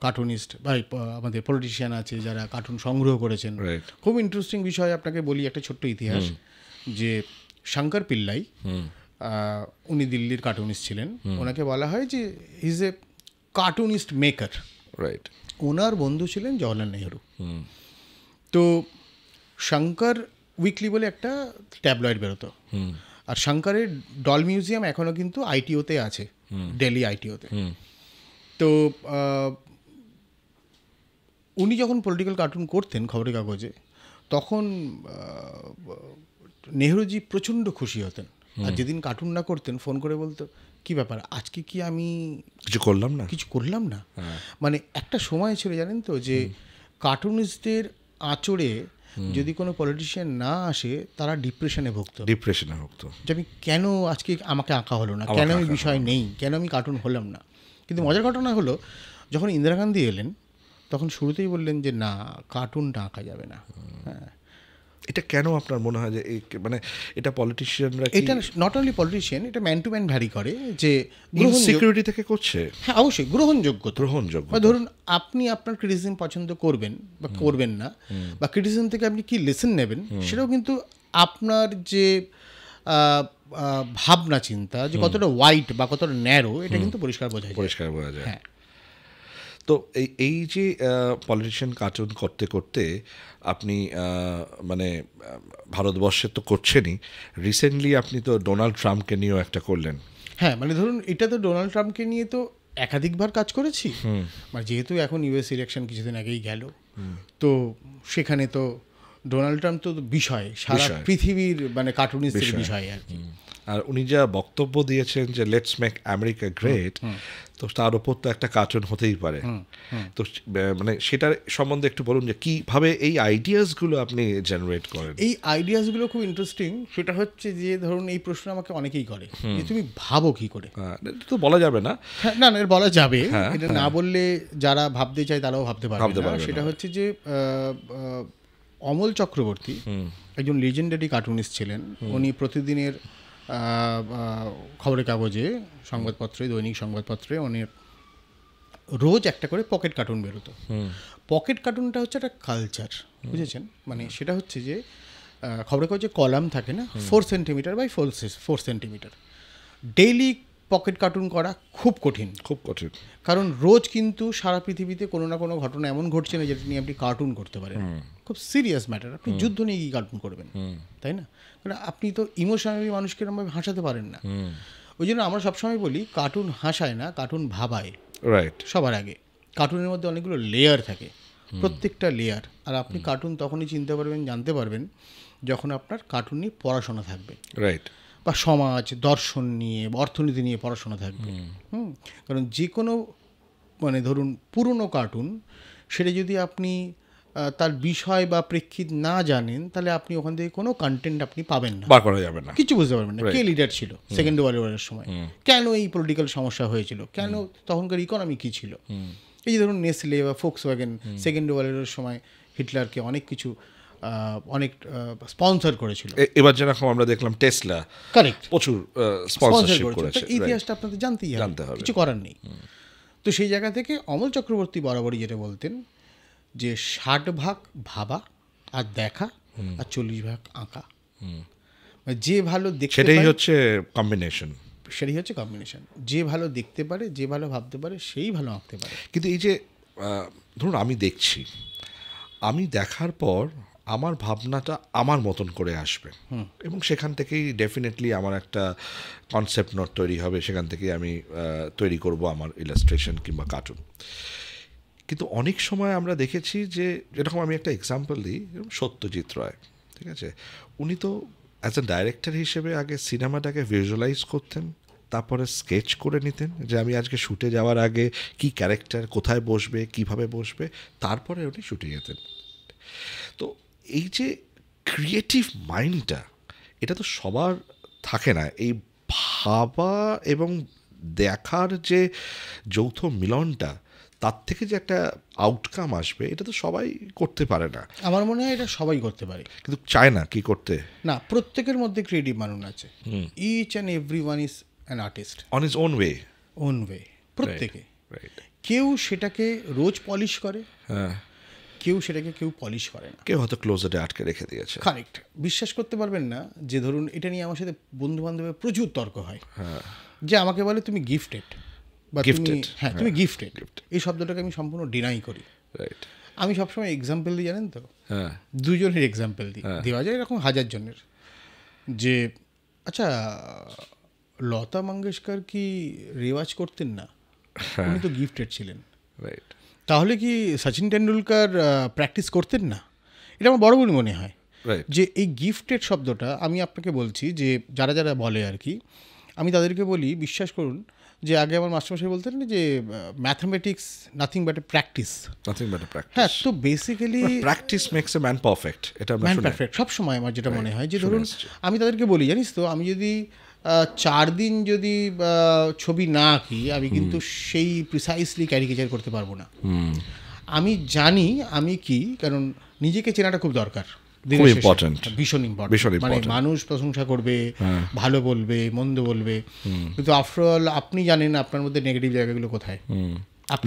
কার্টুনিস্ট বা আমাদের পলিটিশিয়ান আছে যারা কার্টুন সংগ্রহ করেছেন। খুব ইন্টারেস্টিং বিষয় আপনাকে বলি, একটা ছোট্ট ইতিহাস, যে শঙ্কর পিল্লাই, উনি দিল্লির কার্টুনিস্ট ছিলেন, ওনাকে বলা হয় যে ইজ এ কার্টুনিস্ট মেকার। ওনার বন্ধু ছিলেন জওহরলাল নেহরু। তো শঙ্কর উইকলি বলে একটা ট্যাবলয়েড বেরোতো, আর শঙ্করের ডল মিউজিয়াম এখনও কিন্তু ITOতে আছে, দিল্লি ITOতে। তো উনি যখন পলিটিক্যাল কার্টুন করতেন খবরের কাগজে, তখন নেহরুজি প্রচণ্ড খুশি হতেন, আর যেদিন কার্টুন না করতেন ফোন করে বলতো, কি ব্যাপার আজকে কি আমি কিছু করলাম না। মানে একটা সময় ছিল জানেন তো, যে কার্টুনিস্টদের আঁচড়ে যদি কোনো পলিটিশিয়ান না আসে, তারা ডিপ্রেশনে ভুগতো, যে আমি কেন আজকে আমাকে আঁকা হলো না, কেন আমি বিষয় নেই, কেন আমি কার্টুন হলাম না। কিন্তু মজার ঘটনা হলো, যখন ইন্দিরা গান্ধী এলেন, তখন শুরুতেই বললেন যে না, কার্টুনটা আঁকা যাবে না। হ্যাঁ, এটা কেন আপনার মনে হয় যে মানে এটা পলিটিশিয়ানরা, এটা নট অনলি পলিটিশিয়ান, এটা ম্যান টু ম্যান ভ্যারি করে, যে সিকিউরিটি থেকে করছে। হ্যাঁ, অবশ্যই গ্রহণযোগ্য। ধরুন আপনি আপনার ক্রিটিসিজম পছন্দ করবেন বা করবেন না, বা ক্রিটিসিজম থেকে আপনি কি লেসন নেবেন, সেটাও কিন্তু আপনার যে ভাবনা চিন্তা, যে কতটা ওয়াইড বা কতটা ন্যারো, এটা কিন্তু পরিষ্কার বোঝা যায়। হ্যাঁ, তো এই যে পলিটিশিয়ান কার্টুন করতে করতে আপনি মানে ভারতবর্ষে তো করছেনই, রিসেন্টলি আপনি তো ডোনাল্ড ট্রাম্পকে নিয়েও একটা করলেন। হ্যাঁ, মানে ধরুন এটা তো ডোনাল্ড ট্রাম্পকে নিয়ে তো একাধিকবার কাজ করেছি, মানে যেহেতু এখন US ইলেকশন কিছুদিন আগেই গেল, তো সেখানে তো ডোনাল্ড ট্রাম্প তো বিষয়, সারা পৃথিবীর মানে কার্টুনিস্টের বিষয় আর কি। আর উনি যা বক্তব্য দিয়েছেন যে লেটস মেক আমেরিকা গ্রেট, তো তার উপর তো একটা কার্টুন হতেই পারে। তো মানে সেটার সম্বন্ধে একটু বলুন যে কিভাবে এই আইডিয়াসগুলো আপনি জেনারেট করেন। এই আইডিয়াসগুলো খুব ইন্টারেস্টিং। সেটা হচ্ছে যে ধরুন এই প্রশ্ন আমাকে অনেকেই করে যে তুমি ভাবো কি করে। এটা তো বলা যাবে না। হ্যাঁ, না এটা বলা যাবে, এটা না বললে যারা ভাবতে চায় তারাও ভাবতে পারবে না। সেটা হচ্ছে যে অমল চক্রবর্তী একজন লিজেন্ডারি কার্টুনিস্ট ছিলেন। উনি প্রতিদিনের খবরের কাগজে, সংবাদপত্রে, দৈনিক সংবাদপত্রে উনি রোজ একটা করে পকেট কার্টুন বেরোতো। পকেট কার্টুনটা হচ্ছে একটা কালচার, বুঝেছেন? মানে সেটা হচ্ছে যে খবরের কাগজে কলাম থাকে না, 4 centimetre by 4 centimetre. Daily pocket cartoon করা খুব কঠিন, খুব কঠিন। কারণ রোজ কিন্তু সারা পৃথিবীতে কোনো না কোনো ঘটনা এমন ঘটছে না যেটা নিয়ে আপনি কার্টুন করতে পারেন। খুব সিরিয়াস ম্যাটার। আপনি যুদ্ধ নিয়ে কি কার্টুন করবেন, তাই না? কারণ আপনি তো ইমোশনালি মানুষকে এরকমভাবে হাসাতে পারেন না। ওই জন্য আমরা সবসময় বলি কার্টুন হাসায় না, কার্টুন ভাবায়। রাইট। সবার আগে কার্টুনের মধ্যে অনেকগুলো লেয়ার থাকে, প্রত্যেকটা লেয়ার। আর আপনি কার্টুন তখনই চিনতে পারবেন, জানতে পারবেন যখন আপনার কার্টুন নিয়ে পড়াশোনা থাকবে। রাইট। বা সমাজ দর্শন নিয়ে, অর্থনীতি নিয়ে পড়াশোনা থাকবে। কারণ যে কোনো মানে ধরুন পুরনো কার্টুন, সেটা যদি আপনি তার বিষয় বা প্রেক্ষিত না জানেন, তাহলে আপনি ওখান থেকে কোনো কন্টেন্ট আপনি পাবেন না, বার করা যাবে না, কিছু বুঝতে পারবেন না। কে লিডার ছিল সেকেন্ড ওয়ার্ল্ড ওয়ারের সময়, কেন এই পলিটিক্যাল সমস্যা হয়েছিল, কেন তখনকার ইকোনমি কী ছিল। এই যে ধরুন নেসলে বা ফোক্সওয়াগেন সেকেন্ড ওয়ার্ল্ডের সময় হিটলারকে অনেক কিছু অনেক স্পন্সর করেছিল। এবার যেরকম আমরা দেখলাম টেসলা কারেক্ট প্রচুর স্পন্সরশিপ করেছে। ইতিহাসটা আপনাদের জানতেই হবে, কিছু করার নেই। তো সেই জায়গা থেকে অমল চক্রবর্তী বরাবরই যেটা বলতেন যে 60 ভাগ ভাবা আর দেখা আর 40 ভাগ আঁকা। যে ভালো দেখতে সেটাই হচ্ছে কম্বিনেশন। সেটাই হচ্ছে কম্বিনেশন। যে ভালো দেখতে পারে, যে ভালো ভাবতে পারে, সেই ভালো আঁকতে পারে। কিন্তু এই যে ধরুন আমি দেখছি, আমি দেখার পর আমার ভাবনাটা আমার মতন করে আসবে এবং সেখান থেকেই ডেফিনেটলি আমার একটা কনসেপ্ট নোট তৈরি হবে, সেখান থেকেই আমি তৈরি করব আমার ইলাস্ট্রেশন কিংবা কার্টুন। কিন্তু অনেক সময় আমরা দেখেছি যে, যেরকম আমি একটা এক্সাম্পল দিই, সত্যজিৎ রায়, ঠিক আছে, উনি তো অ্যাজ এ ডাইরেক্টর হিসেবে আগে সিনেমাটাকে ভিজুয়ালাইজ করতেন, তারপরে স্কেচ করে নিতেন যে আমি আজকে শ্যুটে যাওয়ার আগে কি ক্যারেক্টার কোথায় বসবে, কিভাবে বসবে, তারপরে উনি শ্যুটে যেতেন। তো এই যে ক্রিয়েটিভ মাইন্ডটা, এটা তো সবার থাকে না। এই ভাবা এবং দেখার যে যৌথ মিলনটা, তার থেকে যে একটা আউটকাম আসবে, এটা তো সবাই করতে পারে না। আমার মনে হয় এটা সবাই করতে পারে, কিন্তু চায় না কি করতে। না, প্রত্যেকের মধ্যে ক্রিয়েটিভ মানুষ আছে। Each and every one is an artist on his own way. Own way প্রত্যেকে। কেউ সেটাকে রোজ পলিশ করে, হ্যাঁ, কেউ সেটাকে কেউ পলিশ করে না, কেউ হয়তো ক্লোজেটে আটকে রেখে দিয়েছে। কারেক্ট। বিশ্বাস করতে পারবেন না যে ধরুন এটা নিয়ে আমার সাথে বন্ধু বান্ধবের প্রচুর তর্ক হয়, যে আমাকে বলে তুমি গিফটেড বা তুমি, হ্যাঁ তুমি গিফটেড। এই শব্দটাকে আমি সম্পূর্ণ ডিনাই করি। আমি সবসময় এক্সাম্পল দিই, জানেন তো, দুজনের এক্সাম্পল দিই, দেওয়া যায় এরকম হাজার জনের। যে আচ্ছা, লতা মঙ্গেশকর কি রেওয়াজ করতেন না? উনি তো গিফটেড ছিলেন। তাহলে কি সচিন টেন্ডুলকার প্র্যাকটিস করতেন না? এটা আমার বড় বলে মনে হয় যে এই গিফটেড শব্দটা, আমি আপনাকে বলছি যে যারা যারা বলে আর কি, আমি তাদেরকে বলি বিশ্বাস করুন যে আগে আমার মাস্টারমশাই বলতেন যে mathematics nothing but a practice. হ্যাঁ, তো basically practice makes a man perfect. এটা ম্যান পারফেক্ট সবসময় আমার যেটা মনে হয় যে ধরুন আমি তাদেরকে বলি, জানিস তো, আমি যদি 4 দিন যদি ছবি না আঁকি, আমি কিন্তু সেই প্রিসাইসলি ক্যারিকেচার করতে পারবো না। আমি জানি আমি কি, কারণ নিজেকে চেনাটা খুব দরকার, ভীষণ ইম্পর্টেন্ট। মানে মানুষ প্রশংসা করবে, ভালো বলবে, মন্দ বলবে, কিন্তু আফটারঅল আপনি জানেন আপনার মধ্যে নেগেটিভ জায়গাগুলো কোথায়।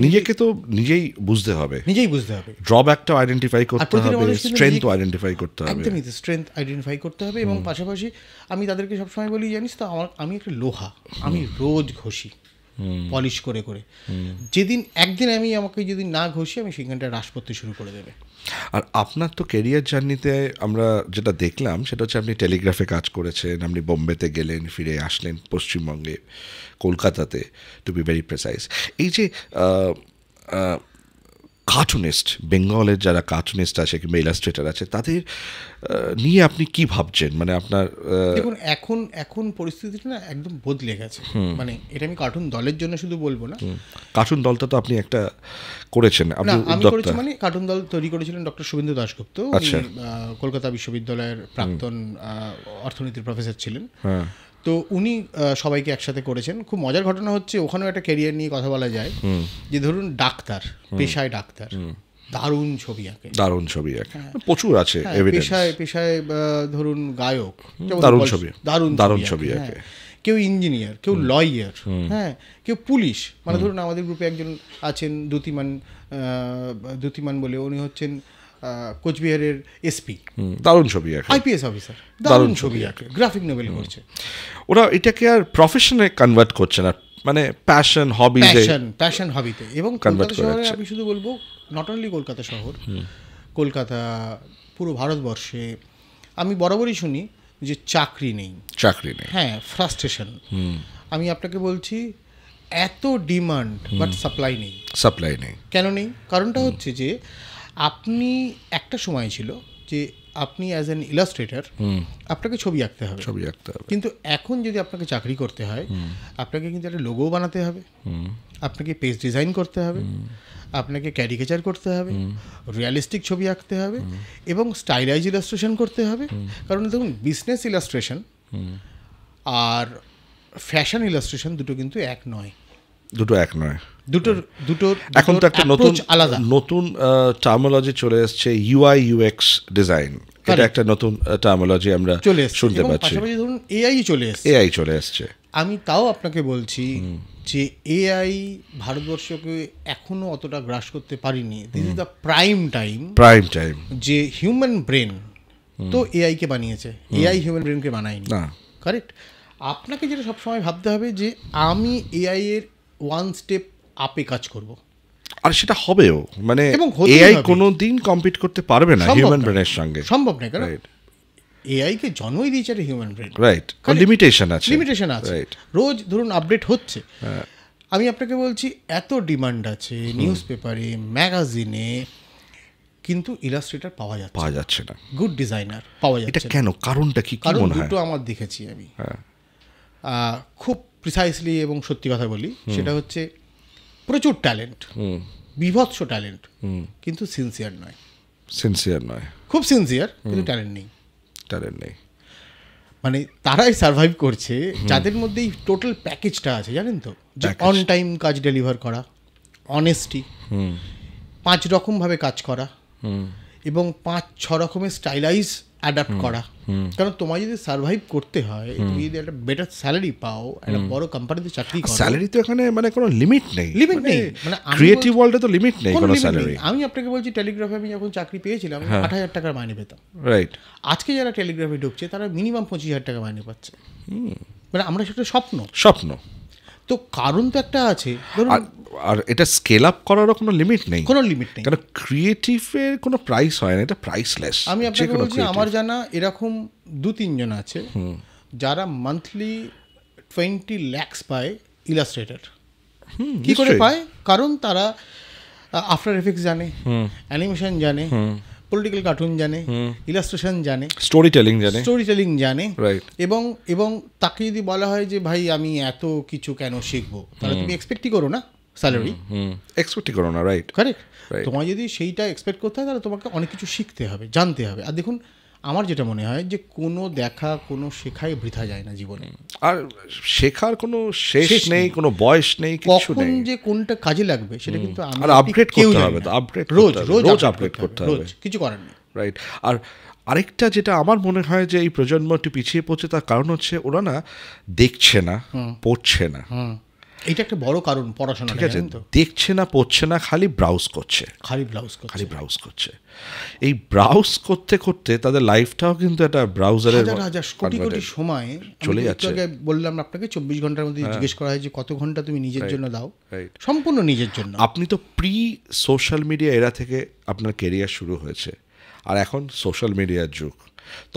নিজেকে তো নিজেই বুঝতে হবে, ড্রব্যাকটা আইডেন্টিফাই করতে হবে, স্ট্রেংথ আইডেন্টিফাই করতে হবে, একদমই স্ট্রেংথ আইডেন্টিফাই করতে হবে। এবং পাশাপাশি আমি তাদেরকে সবসময় বলি, জানিস তো, আমি একটা লোহা, আমি রোজ ঘষি পলিশ করে করে। যেদিন একদিন আমাকে যদি না ঘষি, আমি সেখানটা হ্রাস করতে শুরু করে দেবে। আর আপনার তো ক্যারিয়ার জার্নিতে আমরা যেটা দেখলাম সেটা হচ্ছে আপনি টেলিগ্রাফে কাজ করেছেন, আপনি বোম্বেতে গেলেন, ফিরে আসলেন পশ্চিমবঙ্গে, কলকাতাতে, টু বি ভেরি প্রেসাইজ। এই যে কার্টুনিস্ট, বেঙ্গলের যারা কার্টুনিস্ট আছে কিংবা ইলাস্ট্রেটার আছে, তাদের নিয়ে আপনি কি ভাবছেন? মানে আপনার দেখুন, এখন পরিস্থিতিটা না একদম বদলে গেছে। মানে এটা আমি কার্টুন দলের জন্য শুধু বলবো না। কার্টুন দলটা তো আপনি একটা করেছেন, আপনি আমি করেছি, মানে কার্টুন দল তৈরি করেছিলেন ডক্টর শুভেন্দু দাশগুপ্ত, কলকাতা বিশ্ববিদ্যালয়ের প্রাক্তন অর্থনীতির প্রফেসর ছিলেন। তো উনি সবাইকে একসাথে করেছেন। খুব মজার ঘটনা হচ্ছে, ওখানেও একটা ক্যারিয়ার নিয়ে কথা বলা যায়, যে ধরুন ডাক্তার, পেশায় ডাক্তার, দারুণ ছবি আঁকে, প্রচুর আছে। পেশায় ধরুন গায়ক, দারুণ ছবি আঁকে। কেউ ইঞ্জিনিয়ার, কেউ লয়ার, হ্যাঁ, কেউ পুলিশ। মানে ধরুন আমাদের গ্রুপে একজন আছেন দ্যুতিমান বলে, উনি হচ্ছেন কোচবিহারের এসপি, দারুণ ছবি আঁকে, আইপিএস অফিসার, দারুণ ছবি আঁকে, গ্রাফিক নোবেল করছে। ওরা এটাকে আর প্রফেশনে কনভার্ট করছে না, মানে প্যাশন হবিতে। এবং কলকাতা শহরে আমি শুধু বলবো, নট অনলি কলকাতা শহর, কলকাতা, পুরো ভারতবর্ষে আমি বরাবরই শুনি যে চাকরি নেই। হ্যাঁ, ফ্রাস্ট্রেশন। আমি আপনাকে বলছি, এত ডিমান্ড বাট সাপ্লাই নেই। কেন নেই? কারণটা হচ্ছে যে আপনি একটা সময় ছিল যে আপনি অ্যাজ অ্যান ইলাস্ট্রেটর আপনাকে ছবি আঁকতে হবে, কিন্তু এখন যদি আপনাকে চাকরি করতে হয়, আপনাকে কিন্তু একটা লোগো বানাতে হবে, আপনাকে পেজ ডিজাইন করতে হবে, আপনাকে ক্যারিকেচার করতে হবে, রিয়ালিস্টিক ছবি আঁকতে হবে, এবং স্টাইলাইজ ইলাস্ট্রেশন করতে হবে। কারণ দেখুন, বিজনেস ইলাস্ট্রেশন আর ফ্যাশন ইলাস্ট্রেশন দুটো কিন্তু এক নয়। দুটোর এখন তো একটা নতুন টার্মোলজি চলে এসেছে, UI UX ডিজাইন। এটা একটা নতুন টার্মোলজি আমরা শুনতে পাচ্ছি। পাশাপাশি ধরুন AI চলে এসেছে। আমি তাও আপনাকে বলছি যে AI ভারতবর্ষকে এখনো অতটা গ্রাস করতে পারিনি। This is the prime time যে হিউম্যান ব্রেন তো AI কে বানিয়েছে, AI হিউম্যান ব্রেনকে বানায়নি। কারেক্ট? আপনাকে যেটা সবসময় ভাবতে হবে যে আমি AI এর ওয়ান স্টেপ আপে কাজ করব, আর সেটা হবেও। মানে AI কোনোদিন কম্পিট করতে পারবে না হিউম্যান ব্রেনের সঙ্গে, সম্ভব নয়। কারণ AI কে জন্মই দিয়েছে একটা হিউম্যান ব্রেন, রাইট? লিমিটেশন আছে। রোজ ধরুন আপডেট হচ্ছে। আমি আপনাকে বলছি, এত ডিমান্ড আছে নিউজ পেপারে, ম্যাগাজিনে, কিন্তু ইলাস্ট্রেটর পাওয়া যাচ্ছে না, গুড ডিজাইনার পাওয়া যাচ্ছে না। কেন? কারণটা কি মনে হয়? দুটো আমার দেখেছি আমি, খুব প্রিসাইসলি এবং সত্যি কথা বলি, সেটা হচ্ছে প্রচুর ট্যালেন্ট, বিভৎস ট্যালেন্ট, কিন্তু সিনসিয়ার নয়। খুব সিনসিয়ার, কিন্তু ট্যালেন্ট নেই। মানে তারাই সার্ভাইভ করছে যাদের মধ্যে এই টোটাল প্যাকেজটা আছে, জানেন তো? যে অন টাইম কাজ ডেলিভার করা, অনেস্টি, 5 রকমভাবে কাজ করা, এবং 5-6 রকমের স্টাইলাইজ অ্যাডাপ্ট করা। কারণ তোমায় যদি সার্ভাইভ করতে হয়, তুমি যদি একটা বেটার স্যালারি পাও, একটা বড় কোম্পানিতে চাকরি করো, স্যালারি তো এখানে মানে কোনো লিমিট নেই। মানে ক্রিয়েটিভ ওয়ার্ল্ডে তো লিমিট নেই কোনো স্যালারি। আমি আপনাকে বলছি, টেলিগ্রাফে আমি যখন চাকরি পেয়েছিলাম 8,000 টাকার মাইনে পেতাম, রাইট? আজকে যারা টেলিগ্রাফে ঢুকছে তারা মিনিমাম 25,000 টাকা মাইনে পাচ্ছে। মানে আমরা সেটা স্বপ্ন। তো কারণ তো একটা আছে, আর এটা স্কেল আপ করারও কোনো লিমিট নেই। কারণ ক্রিয়েটিভের কোনো প্রাইস হয় না, এটা প্রাইসলেস। আমি আপনাকে বলছি, আমার জানা এরকম 2-3 জন আছে যারা মান্থলি 20 lakhs পায় ইলাস্ট্রেটর। কি করে পায়? কারণ তারা আফটার এফেক্টস জানে, অ্যানিমেশন জানে, পলিটিক্যাল কার্টুন জানে, ইলাস্ট্রেশন জানে, স্টোরি টেলিং জানে। এবং তাকে যদি বলা হয় যে ভাই আমি এত কিছু কেন শিখবো, তাহলে তুমি এক্সপেক্টই করো না স্যালারি, রাইট? কারেক্ট? তোমায় যদি সেইটা এক্সপেক্ট করতে হয়, তাহলে তোমাকে অনেক কিছু শিখতে হবে, জানতে হবে। আর দেখুন, আমার যেটা মনে হয় যে কোনো শেখাই বৃথা যায় না জীবনে। আর শেখার কোনো শেষ নেই, কোনো বয়স নেই, কিছু নেই। কখন যে কোনটা কাজে লাগবে সেটা কিন্তু আপডেট করতে হবে, রোজ আপডেট করতে হবে, কিছু করার নেই, রাইট? আর আরেকটা যেটা আমার মনে হয় যে এই প্রজন্ম একটু পিছিয়ে পড়ছে, তার কারণ হচ্ছে ওরা না দেখছে না, পড়ছে না। এটা একটা বড় কারণ। পড়াশোনা ঠিক আছে, দেখছে না, পড়ছে না, খালি ব্রাউজ করছে। এই ব্রাউজ করতে করতে তাদের লাইফটাও কিন্তু একটা ব্রাউজারের কোটি সময় চলে যাচ্ছে। বললাম আপনাকে 24 ঘন্টার মধ্যে জিজ্ঞেস করা হয় যে কত ঘন্টা তুমি নিজের জন্য দাও, সম্পূর্ণ নিজের জন্য। আপনি তো প্রি সোশ্যাল মিডিয়া এরা থেকে আপনার কেরিয়ার শুরু হয়েছে, আর এখন সোশ্যাল মিডিয়ার যুগ।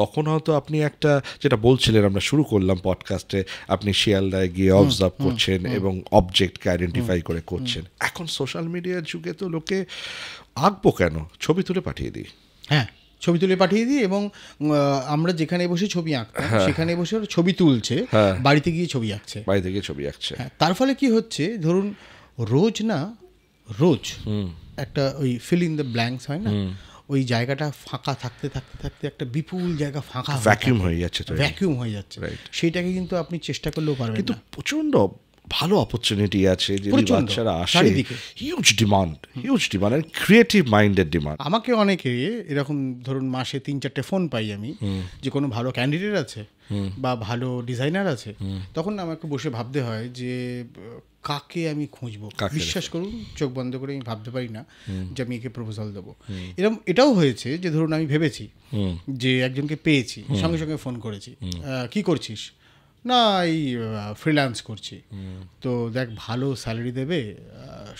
তখন হয়তো আপনি একটা, যেটা বলছিলেন আমরা শুরু করলাম পডকাস্টে, আপনি শিয়ালদায় গিয়ে অবজার্ভ করছেন এবং অবজেক্টকে আইডেন্টিফাই করে করছেন। এখন সোশ্যাল মিডিয়ার যুগে তো লোকে আঁকবো কেন, ছবি তুলে পাঠিয়ে দিই। হ্যাঁ, ছবি তুলে পাঠিয়ে দিই, এবং আমরা যেখানে বসে ছবি আঁকতাম সেখানে বসে ওরা ছবি তুলছে, বাড়িতে গিয়ে ছবি আঁকছে, বাড়িতে গিয়ে ছবি আঁকছে। তার ফলে কি হচ্ছে, ধরুন রোজ একটা ওই ফিল ইন দ্য ব্ল্যাঙ্কস হয় না, ওই জায়গাটা ফাঁকা থাকতে থাকতে থাকতে একটা বিপুল জায়গা ফাঁকা ভ্যাকিউম হয়ে যাচ্ছে, ভ্যাকিউম হয়ে যাচ্ছে। সেইটাকে কিন্তু আপনি চেষ্টা করলেও পারবেন কিন্তু না। প্রচন্ড ভালো অপরচুনিটি আছে যদি বাচ্চারা আসে, হিউজ ডিমান্ড আর ক্রিয়েটিভ মাইন্ডের ডিমান্ড। আমাকে অনেকে এরকম ধরুন মাসে 3-4টে ফোন পাই আমি, যে কোনো ভালো ক্যান্ডিডেট আছে বা ভালো ডিজাইনার আছে, তখন আমাকে বসে ভাবতে হয় যে কাকে আমি খুঁজবো। বিশ্বাস করুন, চোখ বন্ধ করে আমি ভাবতে পারি না যে আমি একে প্রপোজাল দেবো। এরকম এটাও হয়েছে যে ধরুন আমি ভেবেছি যে একজনকে পেয়েছি, সঙ্গে সঙ্গে ফোন করেছি, কি করছিস? না, এই ফ্রিল্যান্স করছি। তো দেখ, ভালো স্যালারি দেবে,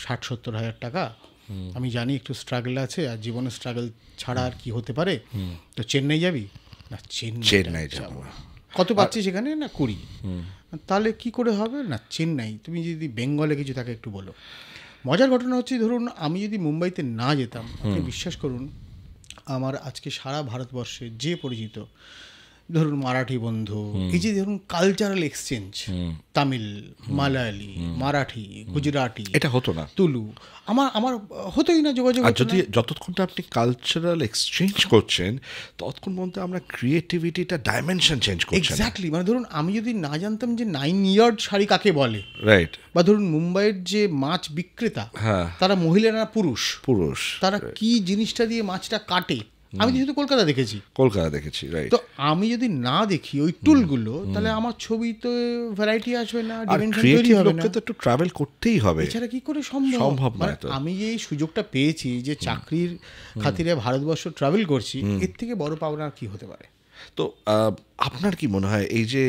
60-70 হাজার টাকা। আমি জানি একটু স্ট্রাগল আছে, আর জীবনে স্ট্রাগল ছাড়া আর কি হতে পারে। তো চেন্নাই যাবি? না, চেন্নাই যাবো। কত পাচ্ছি সেখানে? না 20। তাহলে কি করে হবে? না চেন্নাই। তুমি যদি বেঙ্গলে কিছু থাকে একটু বলো। মজার ঘটনা হচ্ছে, ধরুন আমি যদি মুম্বাইতে না যেতাম, আপনি বিশ্বাস করুন, আমার আজকে সারা ভারতবর্ষে যে পরিচিত, ধরুন মারাঠি বন্ধু, এই যে ধরুন কালচারাল এক্সচেঞ্জ, তামিল, মালায়ালি, মারাঠি, গুজরাটি, এটা হতো না, তুলু, আমার হতোই না যোগাযোগ। আর যদি যতক্ষণ আপনি কালচারাল এক্সচেঞ্জ করছেন, ততক্ষণ মধ্যে আমরা ক্রিয়েটিভিটিটা ডাইমেনশন চেঞ্জ করছি। এক্স্যাক্টলি। মানে ধরুন আমি যদি না জানতাম যে 9 ইয়ার্ড শাড়ি কাকে বলে, রাইট, বা ধরুন মুম্বাইয়ের যে মাছ বিক্রেতা, তারা মহিলা না পুরুষ, তারা কি জিনিসটা দিয়ে মাছটা কাটে, আমি শুধু কলকাতা দেখেছি, রাইট। তো আমি যদি না দেখি ওই টুলগুলো, তাহলে আমার ছবিতে ভ্যারাইটি আসবে না, ডিমেনশন তৈরি হবে না। তো একটু ট্রাভেল করতেই হবে, এছাড়া কি করে সম্ভব? আমি এই সুযোগটা পেয়েছি যে চাকরির খাতিরে ভারতবর্ষ ট্রাভেল করছি, এর থেকে বড় পাওনা আর কি হতে পারে? তো আপনার কি মনে হয়, এই যে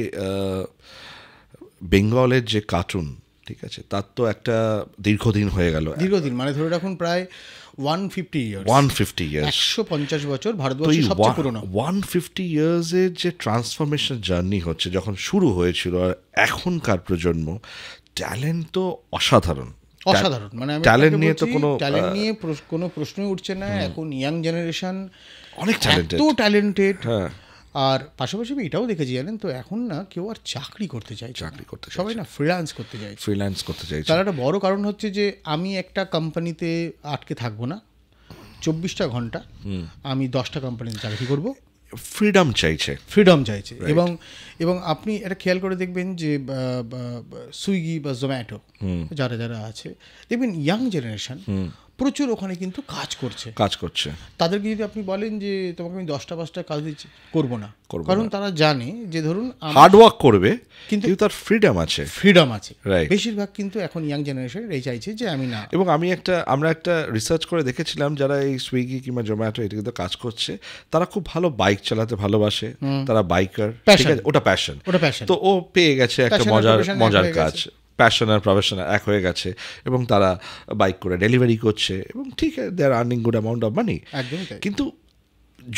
বেঙ্গলের যে কার্টুন, ঠিক আছে, তার তো একটা দীর্ঘদিন হয়ে গেল, মানে ধরে রাখুন প্রায় 150 ইয়ার্স, 150 বছর ভারতবর্ষের সবচেয়ে পুরনো। 150 ইয়ার্সের যে ট্রান্সফরমেশন জার্নি হচ্ছে, যখন শুরু হয়েছিল আর এখনকার প্রজন্ম, ট্যালেন্ট তো অসাধারণ। মানে ট্যালেন্ট নিয়ে তো কোনো প্রশ্নই উঠছে না। এখন ইয়াং জেনারেশন অনেক ট্যালেন্টেড। আর পাশাপাশি এটাও দেখেছি, জানেন তো, এখন না কেউ আর চাকরি করতে চায়, সবাই না ফ্রিল্যান্স করতে চাই। তার একটা বড় কারণ হচ্ছে যে আমি একটা কোম্পানিতে আটকে থাকবো না 24টা ঘন্টা, আমি 10টা কোম্পানিতে চাকরি করবো। ফ্রিডম চাইছে। এবং আপনি এটা খেয়াল করে দেখবেন যে সুইগি বা জোম্যাটো যারা আছে, দেখবেন ইয়াং জেনারেশন প্রচুর ওখানে কিন্তু কাজ করছে। তাদেরকে যদি আপনি বলেন যে তোমাকে আমি 10টা-5টা কাজ দিচ্ছি, করবো না, কারণ তারা জানে যে ধরুন হার্ড ওয়ার্ক করবে, কিন্তু তার ফ্রিডম আছে। বেশিরভাগ কিন্তু এখন ইয়াং জেনারেশন এই চাইছে যে আমি না। এবং আমরা একটা রিসার্চ করে দেখেছিলাম, যারা এই সুইগি কিংবা জোম্যাটো এটা কিন্তু কাজ করছে, তারা খুব ভালো বাইক চালাতে ভালোবাসে, তারা বাইকার, ঠিক আছে, ওটা প্যাশন। তো ও পেয়ে গেছে একটা মজার কাজ, প্যাশন আর প্রফেশন এক হয়ে গেছে, এবং তারা বাইক করে ডেলিভারি করছে, এবং ঠিক আছে, they are earning good amount of money. কিন্তু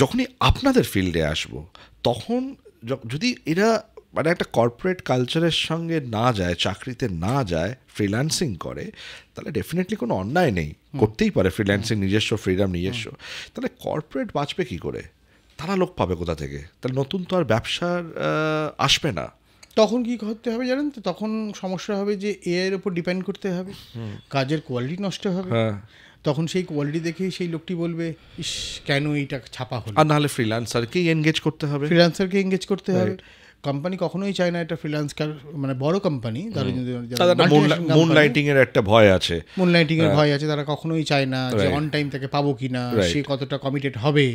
যখনই আপনাদের ফিল্ডে আসবো, তখন যদি এরা মানে একটা কর্পোরেট কালচারের সঙ্গে না যায়, চাকরিতে না যায়, ফ্রিল্যান্সিং করে, তাহলে ডেফিনেটলি কোনো অন্যায় নেই, করতেই পারে ফ্রিল্যান্সিং, নিজস্ব ফ্রিডম নিজস্ব। তাহলে কর্পোরেট বাঁচবে কী করে? তারা লোক পাবে কোথা থেকে? তাহলে নতুন তো আর ব্যবসার আসবে না। তখন কি করতে হবে জানেন তো? তখন সমস্যা হবে যে এর উপর ডিপেন্ড করতে হবে, কাজের কোয়ালিটি নষ্ট হবে। তখন সেই কোয়ালিটি দেখে সেই লোকটি বলবে, ইস কেন এইটা ছাপা হলো। আর নাহলে ফ্রিল্যান্সারকেই এনগেজ করতে হবে। কোম্পানি কখনোই চায় না এটা ফ্রিল্যান্স, মানে বড় কোম্পানি, মুনলাইটিং এর একটা ভয় আছে, তারা কখনোই চায় না যে অন টাইম তাকে পাবো কিনা, সে কতটা কমিটেড হবে।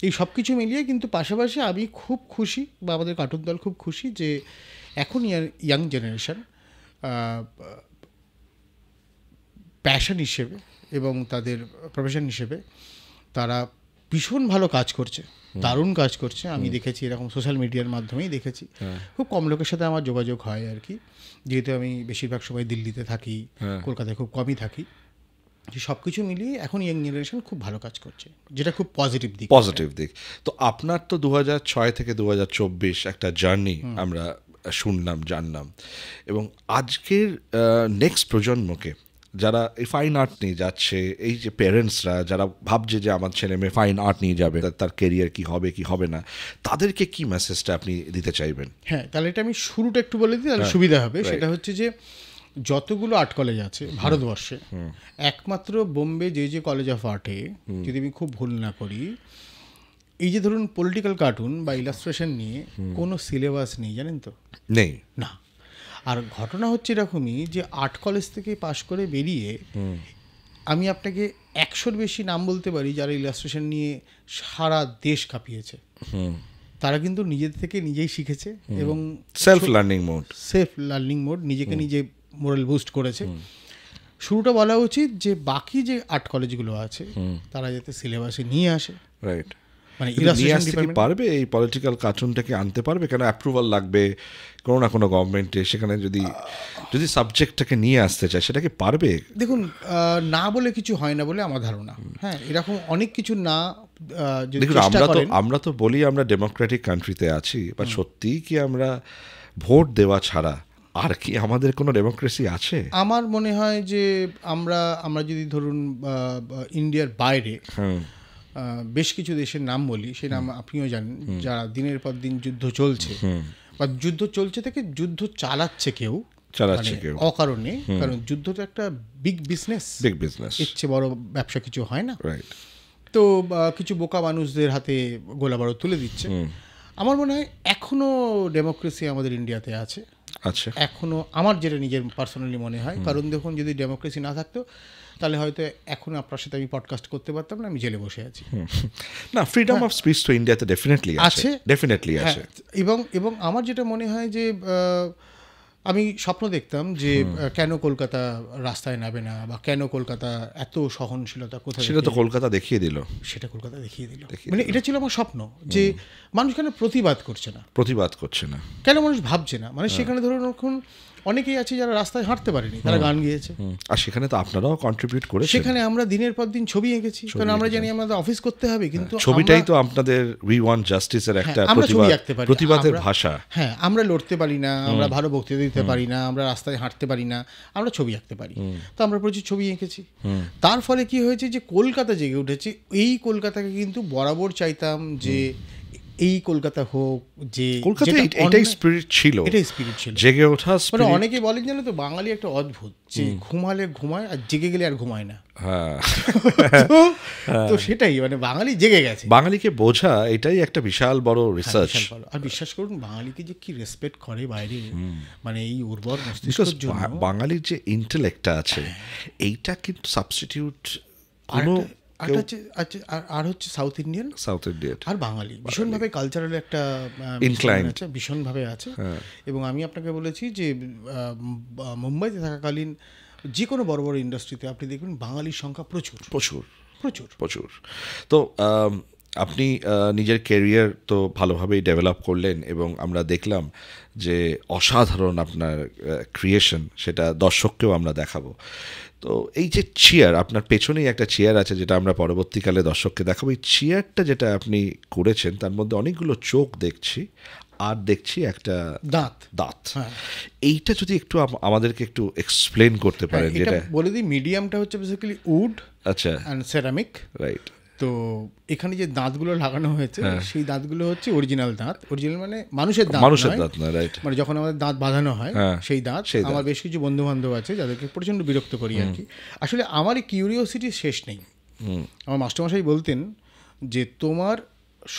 এই সব কিছু মিলিয়ে কিন্তু পাশাপাশি আমি খুব খুশি, বা আমাদের কার্টুন দল খুব খুশি যে এখন ইয়াং জেনারেশন প্যাশন হিসেবে এবং তাদের প্রফেশন হিসেবে তারা ভীষণ ভালো কাজ করছে, দারুণ কাজ করছে। আমি দেখেছি, এরকম সোশ্যাল মিডিয়ার মাধ্যমেই দেখেছি। খুব কম লোকের সাথে আমার যোগাযোগ হয় আর কি, যেহেতু আমি বেশিরভাগ সময় দিল্লিতে থাকি, কলকাতায় খুব কমই থাকি। যে সব কিছু মিলিয়ে এখন ইয়াং জেনারেশন খুব ভালো কাজ করছে, যেটা খুব পজিটিভ দিক। তো আপনার তো 2006 থেকে 2024 একটা জার্নি আমরা শুনলাম, জানলাম, এবং আজকের নেক্সট প্রজন্মকে যারা এই ফাইন আর্ট নিয়ে যাচ্ছে, এই যে প্যারেন্টসরা যারা ভাবছে যে আমার ছেলে মেয়ে ফাইন আর্ট নিয়ে যাবে, তার কেরিয়ার কি হবে কি হবে না, তাদেরকে কি মেসেজটা আপনি দিতে চাইবেন? হ্যাঁ, তাহলে এটা আমি শুরুটা একটু বলে দিই, তাহলে সুবিধা হবে। সেটা হচ্ছে যে যতগুলো আর্ট কলেজ আছে ভারতবর্ষে, একমাত্র বোম্বে যে কলেজ অফ আর্টে, যদি আমি খুব ভুল না করি, এই যে ধরুন পলিটিক্যাল কার্টুন বা ইলাস্ট্রেশন নিয়ে কোনো সিলেবাস নেই, জানেন তো? নেই না। আর ঘটনা হচ্ছে এরকমই যে আর্ট কলেজ থেকে পাশ করে বেরিয়ে আমি আপনাকে 100-র বেশি নাম বলতে পারি যারা ইলাস্ট্রেশন নিয়ে সারা দেশ কাঁপিয়েছে। তারা কিন্তু নিজের থেকে নিজেই শিখেছে এবং সেলফ লার্নিং মোড নিজেকে নিজে মোরাল বুস্ট করেছে। শুরুটা বলা উচিত যে বাকি যে আর্ট কলেজগুলো আছে তারা যাতে সিলেবাসে নিয়ে আসে। রাইট। মানে পারবে এই পলিটিক্যাল কার্টুনটাকে আনতে পারবে? কেন অ্যাপ্রুভাল লাগবে কোনো না কোনো গভর্নমেন্টে, সেখানে যদি সাবজেক্টটাকে নিয়ে আসতে চায় সেটা কি পারবে? দেখুন, না বলে কিছু হয় না বলে আমার ধারণা। হ্যাঁ, এরকম অনেক কিছু না। দেখুন, আমরা তো বলি আমরা ডেমোক্রেটিক কান্ট্রিতে আছি, বা সত্যিই কি আমরা ভোট দেওয়া ছাড়া আর কি আমাদের কোনো ডেমোক্রেসি আছে? আমার মনে হয় যে আমরা যদি ধরুন ইন্ডিয়ার বাইরে বেশ কিছু দেশের নাম বলি, সেই নাম আপনিও জানেন, যারা দিনের পর দিন যুদ্ধ চলছে, বা যুদ্ধ চলছে থেকে যুদ্ধ চালাচ্ছে কেউ অকারণে, কারণ যুদ্ধ তো একটা বিগ বিজনেস, এর চেয়ে বড় ব্যবসা কিছু হয় না। তো কিছু বোকা মানুষদের হাতে গোলাবারুদ তুলে দিচ্ছে। আমার মনে হয় এখনো ডেমোক্রেসি আমাদের ইন্ডিয়াতে আছে। আচ্ছা, এখনো আমার যেটা নিজের পার্সোনালি মনে হয়, কারণ দেখুন, যদি ডেমোক্রেসি না থাকতো তাহলে হয়তো এখন আপনার সাথে আমি পডকাস্ট করতে পারতাম না, আমি জেলে বসে আছি। না, ফ্রিডম অফ স্পিচ তো ইন্ডিয়াতে ডেফিনেটলি আছে। এবং আমার যেটা মনে হয় যে আমি স্বপ্ন দেখতাম যে কেন কলকাতা রাস্তায় নামে না, বা কেন কলকাতা এত সহনশীলতা কোথায়। সেটা তো কলকাতা দেখিয়ে দিল। মানে এটা ছিল আমার স্বপ্ন, যে মানুষ কেন প্রতিবাদ করছে না, কেন মানুষ ভাবছে না। মানে সেখানে ধরুন এখন অনেকেই আছে যারা রাস্তায় হাঁটতে পারেনি, তারা গান গেয়েছে, আর সেখানে তো আপনারাও কন্ট্রিবিউট করেছেন। সেখানে আমরা দিনের পর দিন ছবি এঁকেছি, কারণ আমরা জানি আমাদের অফিস করতে হবে, কিন্তু ছবিটাই তো আপনাদের উই ওয়ান্ট জাস্টিসের একটা প্রতিবাদের ভাষা। হ্যাঁ, আমরা লড়তে পারি না, আমরা ভালো বক্তৃতা দিতে পারি না, আমরা রাস্তায় হাঁটতে পারি না, আমরা ছবি আঁকতে পারি। তো আমরা প্রচুর ছবি এঁকেছি। তার ফলে কি হয়েছে যে কলকাতা জেগে উঠেছে। এই কলকাতাকে কিন্তু বরাবর চাইতাম যে এই কলকাতা হোক, যে এটাই স্পিরিট ছিল, জেগে ওঠা। মানে অনেকে বলেন জানো তো, বাঙালি একটা অদ্ভুত, যে ঘুমালে ঘুমায় আর জেগে গেলে আর ঘুমায় না। তো সেটাই, মানে বাঙালি জেগে গেছে। বাঙালিকে বোঝা এটাই একটা বিশাল বড় রিসার্চ। আর বিশ্বাস করুন, বাঙালিকে যে কি রেসপেক্ট করে বাইরে, মানে এই উর্বর মস্তিষ্কের জন্য বাঙালির যে ইন্টেলেক্টটা আছে, এইটা কিন্তু সাবস্টিটিউট আর হচ্ছে সাউথ ইন্ডিয়ান আর বাঙালি ভীষণভাবে কালচারাল একটা ভীষণভাবে আছে। এবং আমি আপনাকে বলেছি যে মুম্বাইতে থাকাকালীন যে কোনো বড় বড় ইন্ডাস্ট্রিতে আপনি দেখবেন বাঙালির সংখ্যা প্রচুর প্রচুর প্রচুর প্রচুর। তো আপনি নিজের ক্যারিয়ার তো ভালোভাবেই ডেভেলপ করলেন, এবং আমরা দেখলাম যে অসাধারণ আপনার ক্রিয়েশন, সেটা দর্শককেও আমরা দেখাবো। তো এই যে চেয়ার, আপনার পেছনেই একটা চেয়ার আছে যেটা আমরা পরবর্তীকালে দর্শককে দেখাবো। এই চেয়ারটা যেটা আপনি করেছেন, তার মধ্যে অনেকগুলো চোখ দেখছি, আর দেখছি একটা দাঁত। এইটা যদি একটু আমাদেরকে একটু এক্সপ্লেন করতে পারেন। যেটা বলে দিই, মিডিয়ামটা হচ্ছে বেসিক্যালি উড, আচ্ছা, এন্ড সেরামিক। রাইট। তো এখানে যে দাঁতগুলো লাগানো হয়েছে, সেই দাঁতগুলো হচ্ছে অরিজিনাল দাঁত। অরিজিনাল মানে মানুষের দাঁত না, রাইট। মানে যখন আমাদের দাঁত বাঁধানো হয় সেই দাঁত। আমার বেশ কিছু বন্ধু বান্ধব আছে যাদেরকে প্রচণ্ড বিরক্ত করি আর কি। আসলে আমার এই কিউরিওসিটি শেষ নেই। আমার মাস্টারমশাই বলতেন যে তোমার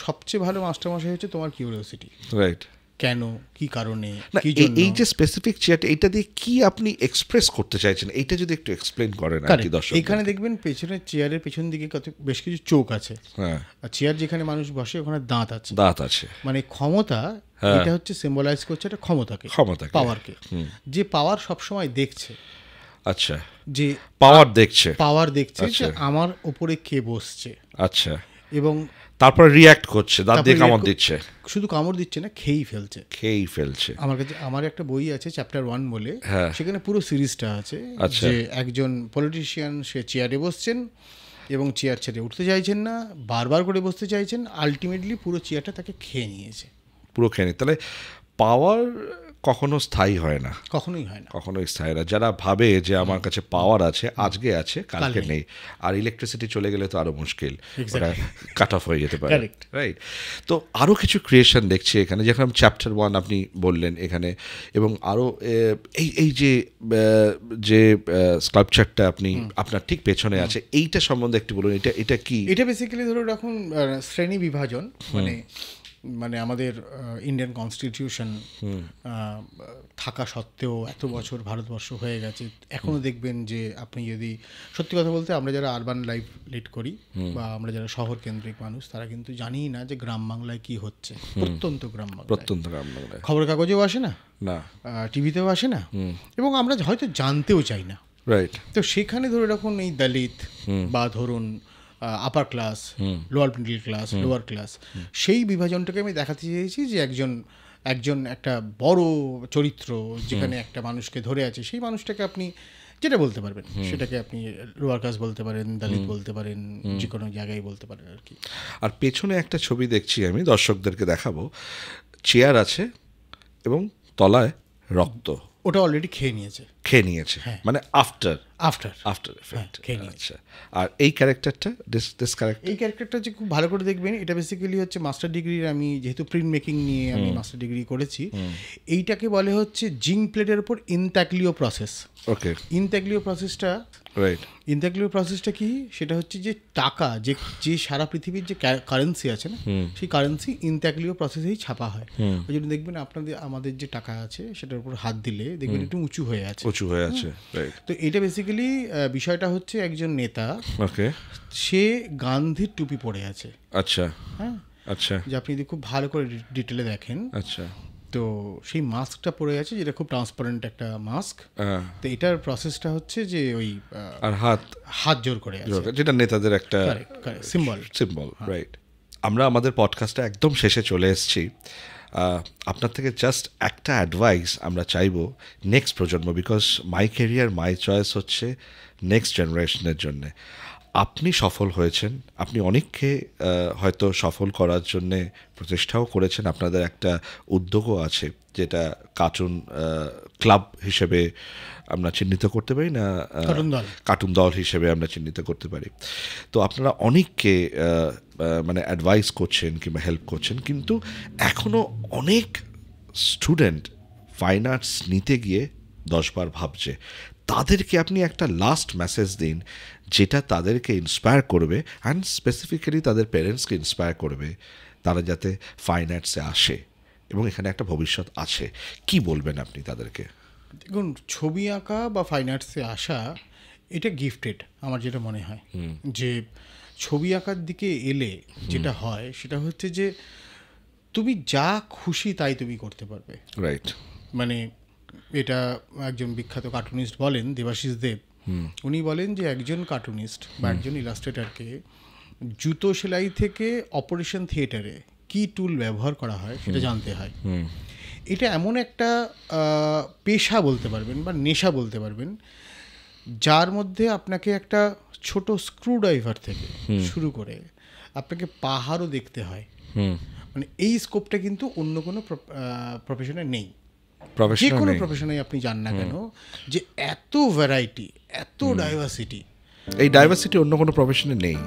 সবচেয়ে ভালো মাস্টারমশাই হচ্ছে তোমার কিউরিওসিটি, রাইট। কেন, কি কারণে, এই যে স্পেসিফিক চেয়ারটা, এটা দিয়ে কি আপনি এক্সপ্রেস করতে চাইছেন, এইটা যদি একটু এক্সপ্লেন করেন আর কি দর্শক। এখানে দেখবেন পেছনের চেয়ারের পেছন দিকে বেশ কিছু চোখ আছে। আর চেয়ার যেখানে মানুষ বসে ওখানে দাঁত আছে। মানে ক্ষমতা, এটা হচ্ছে সিম্বলাইজ করছে একটা ক্ষমতাকে, পাওয়ারকে। যে পাওয়ার সবসময় দেখছে, আচ্ছা, যে পাওয়ার দেখছে যে আমার উপরে কে বসছে, আচ্ছা, এবং তারপর রিঅ্যাক্ট করছে, দাঁত দিয়ে কামড় দিচ্ছে, শুধু কামড় দিচ্ছে না, খেয়েই ফেলছে। আমার কাছে আমার একটা বই আছে চ্যাপ্টার 1 বলে, সেখানে পুরো সিরিজটা আছে যে একজন পলিটিশিয়ান, সে চেয়ারে বসছেন এবং চেয়ার ছেড়ে উঠতে চাইছেন না, বারবার করে বসতে চাইছেন, আলটিমেটলি পুরো চেয়ারটা তাকে খেয়ে নিয়েছে, পুরো খেয়ে নিয়ে। তাহলে পাওয়ার কখনো স্থায়ী হয় না, কখনোই স্থায়ী না। যারা ভাবে যে আমার কাছে পাওয়ার আছে, আজকে আছে কালকে নেই, আর ইলেকট্রিসিটি চলে গেলে তো আরো মুশকিল, ওটা কাট অফ হয়ে যেতে পারে, রাইট? তো আরও কিছু ক্রিয়েশন দেখছি এখানে, যেখানে চ্যাপ্টার 1 আপনি বললেন এখানে, এবং আরও এই যে স্কাল্পচারটা আপনি আপনার ঠিক পেছনে আছে, এইটা সম্বন্ধে একটু বলুন। এটা কি? এটা বেসিক্যালি ধরো এখন শ্রেণী বিভাজন, মানে আমাদের ইন্ডিয়ান কনস্টিটিউশন থাকা সত্ত্বেও এত বছর ভারতবর্ষ হয়ে গেছে, এখনও দেখবেন যে আপনি যদি সত্যি কথা বলতে, আমরা যারা আরবান লাইফ লিড করি বা আমরা যারা শহর কেন্দ্রিক মানুষ, তারা কিন্তু জানিই না যে গ্রাম বাংলায় কি হচ্ছে। প্রত্যন্ত গ্রাম বাংলায় খবর কাগজেও আসে না, টিভিতেও আসে না, এবং আমরা হয়তো জানতেও চাই না, রাইট? তো সেখানে ধরে রাখুন এই দলিত বা ধরুন upper class, lower middle class, lower class, সেই বিভাজনটাকে আমি দেখাতে চেয়েছি যে একজন একটা বড় চরিত্র যেখানে একটা মানুষকে ধরে আছে, সেই মানুষটাকে আপনি যেটা বলতে পারবেন সেটাকে আপনি লোয়ার ক্লাস বলতে পারেন, দলিত বলতে পারেন, যে কোনো জায়গায় বলতে পারেন আর কি। আর পেছনে একটা ছবি দেখছি আমি, দর্শকদেরকে দেখাবো, চেয়ার আছে এবং তলায় রক্ত, ওটা অলরেডি খেয়ে নিয়েছে, মানে আফটার এফেক্ট খেয়ে নিয়েছে। আর এই ক্যারেক্টারটা, এই ক্যারেক্টারটা যে খুব ভালো করে দেখবেন, এটা বেসিক্যালি হচ্ছে মাস্টার ডিগ্রির, আমি যেহেতু প্রিন্ট মেকিং নিয়ে আমি মাস্টার ডিগ্রি করেছি, এইটাকে বলে হচ্ছে জিঙ্ক প্লেটের উপর ইনট্যাগ্লিও প্রসেস। ওকে, ইনট্যাগ্লিও প্রসেসটা, রাইট, ইনট্যাগ্লিও প্রসেসটা কি? সেটা হচ্ছে যে টাকা, যে সারা পৃথিবীর যে কারেন্সি আছে না, সেই কারেন্সি ইনট্যাগ্লিও প্রসেসেই ছাপা হয়। ওই জন্য দেখবেন আমাদের যে টাকা আছে সেটার উপর হাত দিলে দেখবেন একটু উঁচু হয়ে আছে। তো এটা বেসিক্যালি বিষয়টা হচ্ছে একজন নেতা, সে গান্ধীর টুপি পরে আছে, আচ্ছা, যে আপনি যদি খুব ভালো করে ডিটেলে দেখেন, আচ্ছা, তো সেই মাস্কটা পরে আছে, যেটা খুব ট্রান্সপারেন্ট একটা মাস্ক। তো এটার প্রসেসটা হচ্ছে যে ওই আর হাত জোর করে আছে, যেটা নেতাদের একটা সিম্বল, রাইট? আমরা আমাদের পডকাস্টটা একদম শেষে চলে এসেছি। আপনার থেকে জাস্ট একটা অ্যাডভাইস আমরা চাইবো নেক্সট প্রজন্ম, because my career my choice হচ্ছে নেক্সট জেনারেশনের জন্যে। আপনি সফল হয়েছেন, আপনি অনেককে হয়তো সফল করার জন্যে প্রচেষ্টাও করেছেন, আপনাদের একটা উদ্যোগও আছে যেটা কার্টুন ক্লাব হিসেবে আমরা চিহ্নিত করতে পারি না, কার্টুন দল হিসেবে আমরা চিহ্নিত করতে পারি। তো আপনারা অনেককে মানে অ্যাডভাইস করছেন কিংবা হেল্প করছেন, কিন্তু এখনও অনেক স্টুডেন্ট ফাইন আর্টস নিতে গিয়ে 10 বার ভাবছে। তাদেরকে আপনি একটা লাস্ট মেসেজ দিন যেটা তাদেরকে ইন্সপায়ার করবে, অ্যান্ড স্পেসিফিক্যালি তাদের প্যারেন্টসকে ইন্সপায়ার করবে, তারা যাতে ফাইন আর্টসে আসে এবং এখানে একটা ভবিষ্যৎ আছে। কি বলবেন আপনি তাদেরকে? দেখুন, ছবি আঁকা বা ফাইন আর্টসে আসা এটা গিফটেড, আমার যেটা মনে হয় যে ছবি আঁকার দিকে এলে যেটা হয় সেটা হচ্ছে যে তুমি যা খুশি তাই তুমি করতে পারবে, রাইট? মানে এটা একজন বিখ্যাত কার্টুনিস্ট বলেন, দেবাশিস দেব, উনি বলেন যে একজন কার্টুনিস্ট বা একজন ইলাস্ট্রেটরকে জুতো সেলাই থেকে অপারেশন থিয়েটারে কি টুল ব্যবহার করা হয় সেটা জানতে হয়। এটা এমন একটা পেশা বলতে পারবেন বা নেশা বলতে পারবেন, যার মধ্যে আপনাকে একটা ছোট স্ক্রু ড্রাইভার থেকে শুরু করে আপনাকে পাহাড়ও দেখতে হয়। মানে এই স্কোপটা কিন্তু অন্য কোনো প্রফেশনে নেই, যে কোনো প্রফেশনে আপনি যান না কেন, যে এত ভ্যারাইটি, এত ডাইভার্সিটি, এই ডাইভার্সিটি অন্য কোনো প্রফেশনে নেই।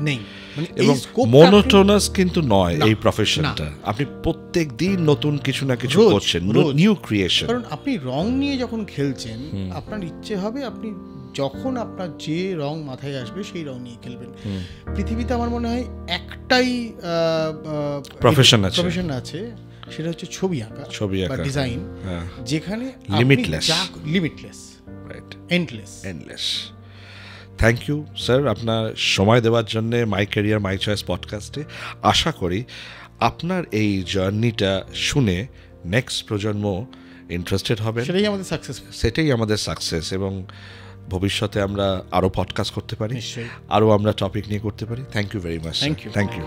মানে এবং মনোটোনাস কিন্তু নয় এই প্রফেশনটা, আপনি প্রত্যেক দিন নতুন কিছু না কিছু করছেন, নিউ ক্রিয়েশন। কারণ আপনি রং নিয়ে যখন খেলছেন, আপনার ইচ্ছে হবে আপনি যখন আপনার যে রং মাথায় আসবে সেই রং নিয়ে খেলবেন। পৃথিবীতে আমার মনে হয় একটাই প্রফেশন আছে, সেটা হচ্ছে ছবি আঁকা বা ডিজাইন, যেখানে limitless, right, endless. Thank you sir আপনার সময় দেওয়ার জন্যে মাই ক্যারিয়ার মাই চয়েস পডকাস্টে। আশা করি আপনার এই জার্নিটা শুনে নেক্সট প্রজন্ম ইন্টারেস্টেড হবে, সেটাই আমাদের সাকসেস, এবং ভবিষ্যতে আমরা আরও পডকাস্ট করতে পারি, আরও আমরা টপিক নিয়ে করতে পারি। Thank you very much, thank you.